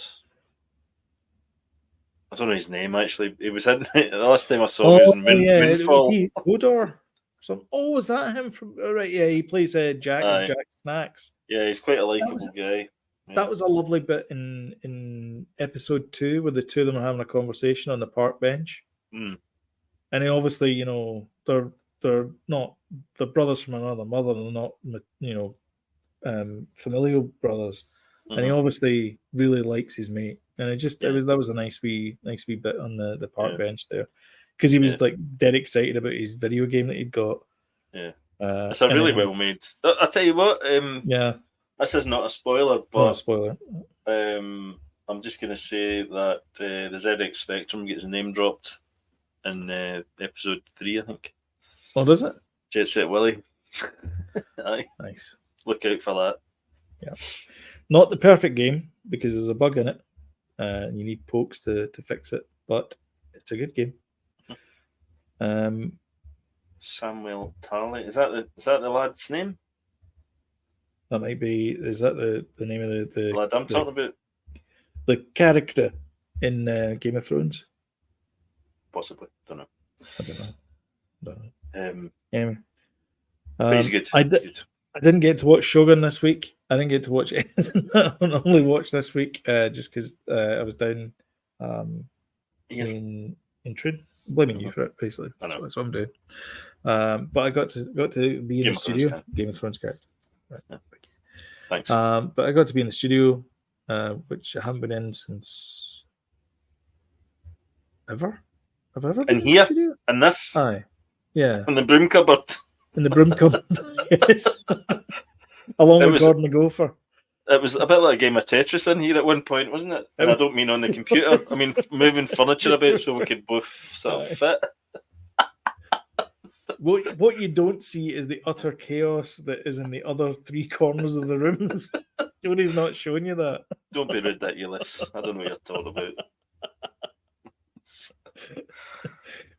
[SPEAKER 2] I don't know his name actually. He was in the last time I saw him. He was in Moonfall.
[SPEAKER 1] Hodor. Is that him from? Right, yeah, he plays Jack Snacks.
[SPEAKER 2] Yeah, he's quite a likable guy. Yeah.
[SPEAKER 1] That was a lovely bit in episode 2 where the two of them are having a conversation on the park bench.
[SPEAKER 2] Mm.
[SPEAKER 1] And they obviously, they're not, they're brothers from another mother, they're not, familial brothers. Mm-hmm. And he obviously really likes his mate. And that was a nice wee bit on the park bench there, because he was like dead excited about his video game that he'd got.
[SPEAKER 2] Yeah, it's a really well made. I tell you what, this is not a spoiler,
[SPEAKER 1] Not a
[SPEAKER 2] but
[SPEAKER 1] spoiler.
[SPEAKER 2] I'm just going to say that the ZX Spectrum gets name dropped in episode 3, I think.
[SPEAKER 1] Oh, does it?
[SPEAKER 2] Jet Set Willie. Aye.
[SPEAKER 1] Nice.
[SPEAKER 2] Look out for that.
[SPEAKER 1] Yeah. Not the perfect game because there's a bug in it. And you need pokes to fix it, but it's a good game.
[SPEAKER 2] Samuel Tarley. Is that the lad's name?
[SPEAKER 1] That might be. Is that the name of the
[SPEAKER 2] lad I'm talking about?
[SPEAKER 1] The character in Game of Thrones?
[SPEAKER 2] Possibly. Don't know.
[SPEAKER 1] I don't know.
[SPEAKER 2] Anyway.
[SPEAKER 1] But
[SPEAKER 2] he's good.
[SPEAKER 1] I didn't get to watch Shogun this week. I didn't get to watch anything. I only watched this week just because I was down in Trin. Blaming you for it, basically. That's what I'm doing. But I got to be in the studio. Game of Thrones character. Right.
[SPEAKER 2] Yeah. Thanks.
[SPEAKER 1] But I got to be in the studio, which I haven't been in since ever. Have I ever been
[SPEAKER 2] in here?
[SPEAKER 1] The studio?
[SPEAKER 2] In this?
[SPEAKER 1] Aye. Yeah.
[SPEAKER 2] In the broom cupboard.
[SPEAKER 1] In the broom cupboard. Yes. Along with Gordon the Gopher.
[SPEAKER 2] It was a bit like a game of Tetris in here at one point, wasn't it? And I don't mean on the computer. I mean moving furniture a bit so we could both sort of fit.
[SPEAKER 1] What you don't see is the utter chaos that is in the other 3 corners of the room. Jody's not showing you that.
[SPEAKER 2] Don't be ridiculous. I don't know what you're talking about.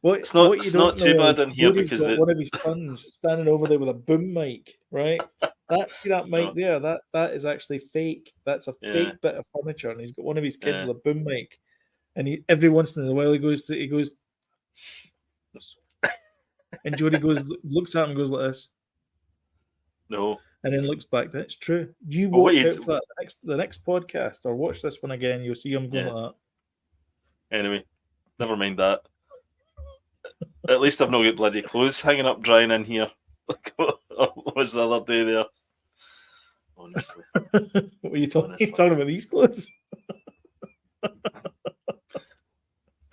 [SPEAKER 2] It's not too bad in here
[SPEAKER 1] Jody's
[SPEAKER 2] because
[SPEAKER 1] one of his sons standing over there with a boom mic, right? See that mic there? That is actually fake. That's a fake bit of furniture, and he's got one of his kids with a boom mic, and he every once in a while he goes, and Jody looks at him, and goes like this.
[SPEAKER 2] No.
[SPEAKER 1] And then looks back. That's true. You watch out for that the next podcast, or watch this one again. You'll see him going like
[SPEAKER 2] that. Anyway, never mind that. At least I've not got bloody clothes hanging up drying in here. What was the other day there? Honestly.
[SPEAKER 1] What are you talking? He's talking about these clothes.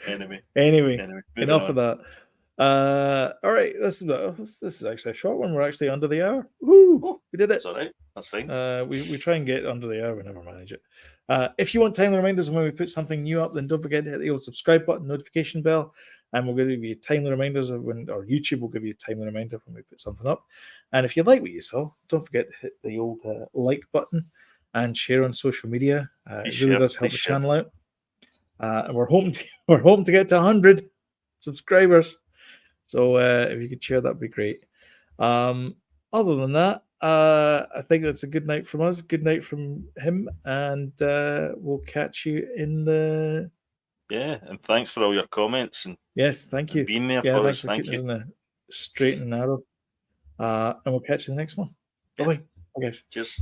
[SPEAKER 2] Anyway,
[SPEAKER 1] enough of that. All right, this is actually a short one. We're actually under the hour. Woo! We did it.
[SPEAKER 2] That's all right. That's fine.
[SPEAKER 1] We try and get under the hour. We never manage it. If you want timely reminders when we put something new up, then don't forget to hit the old subscribe button, notification bell, and we'll give you timely reminders of when, or YouTube will give you a timely reminder when we put something up. And if you like what you saw, don't forget to hit the old like button and share on social media. It really does help the channel out. And we're hoping to get to 100 subscribers. So if you could share, that'd be great. Other than that, I think that's a good night from us. Good night from him, and we'll catch you in the.
[SPEAKER 2] Yeah, and thanks for all your comments and
[SPEAKER 1] yes, thank you.
[SPEAKER 2] Being there for us, thank you.
[SPEAKER 1] In the straight and narrow, and we'll catch you in the next one. Bye bye, guys.
[SPEAKER 2] Cheers.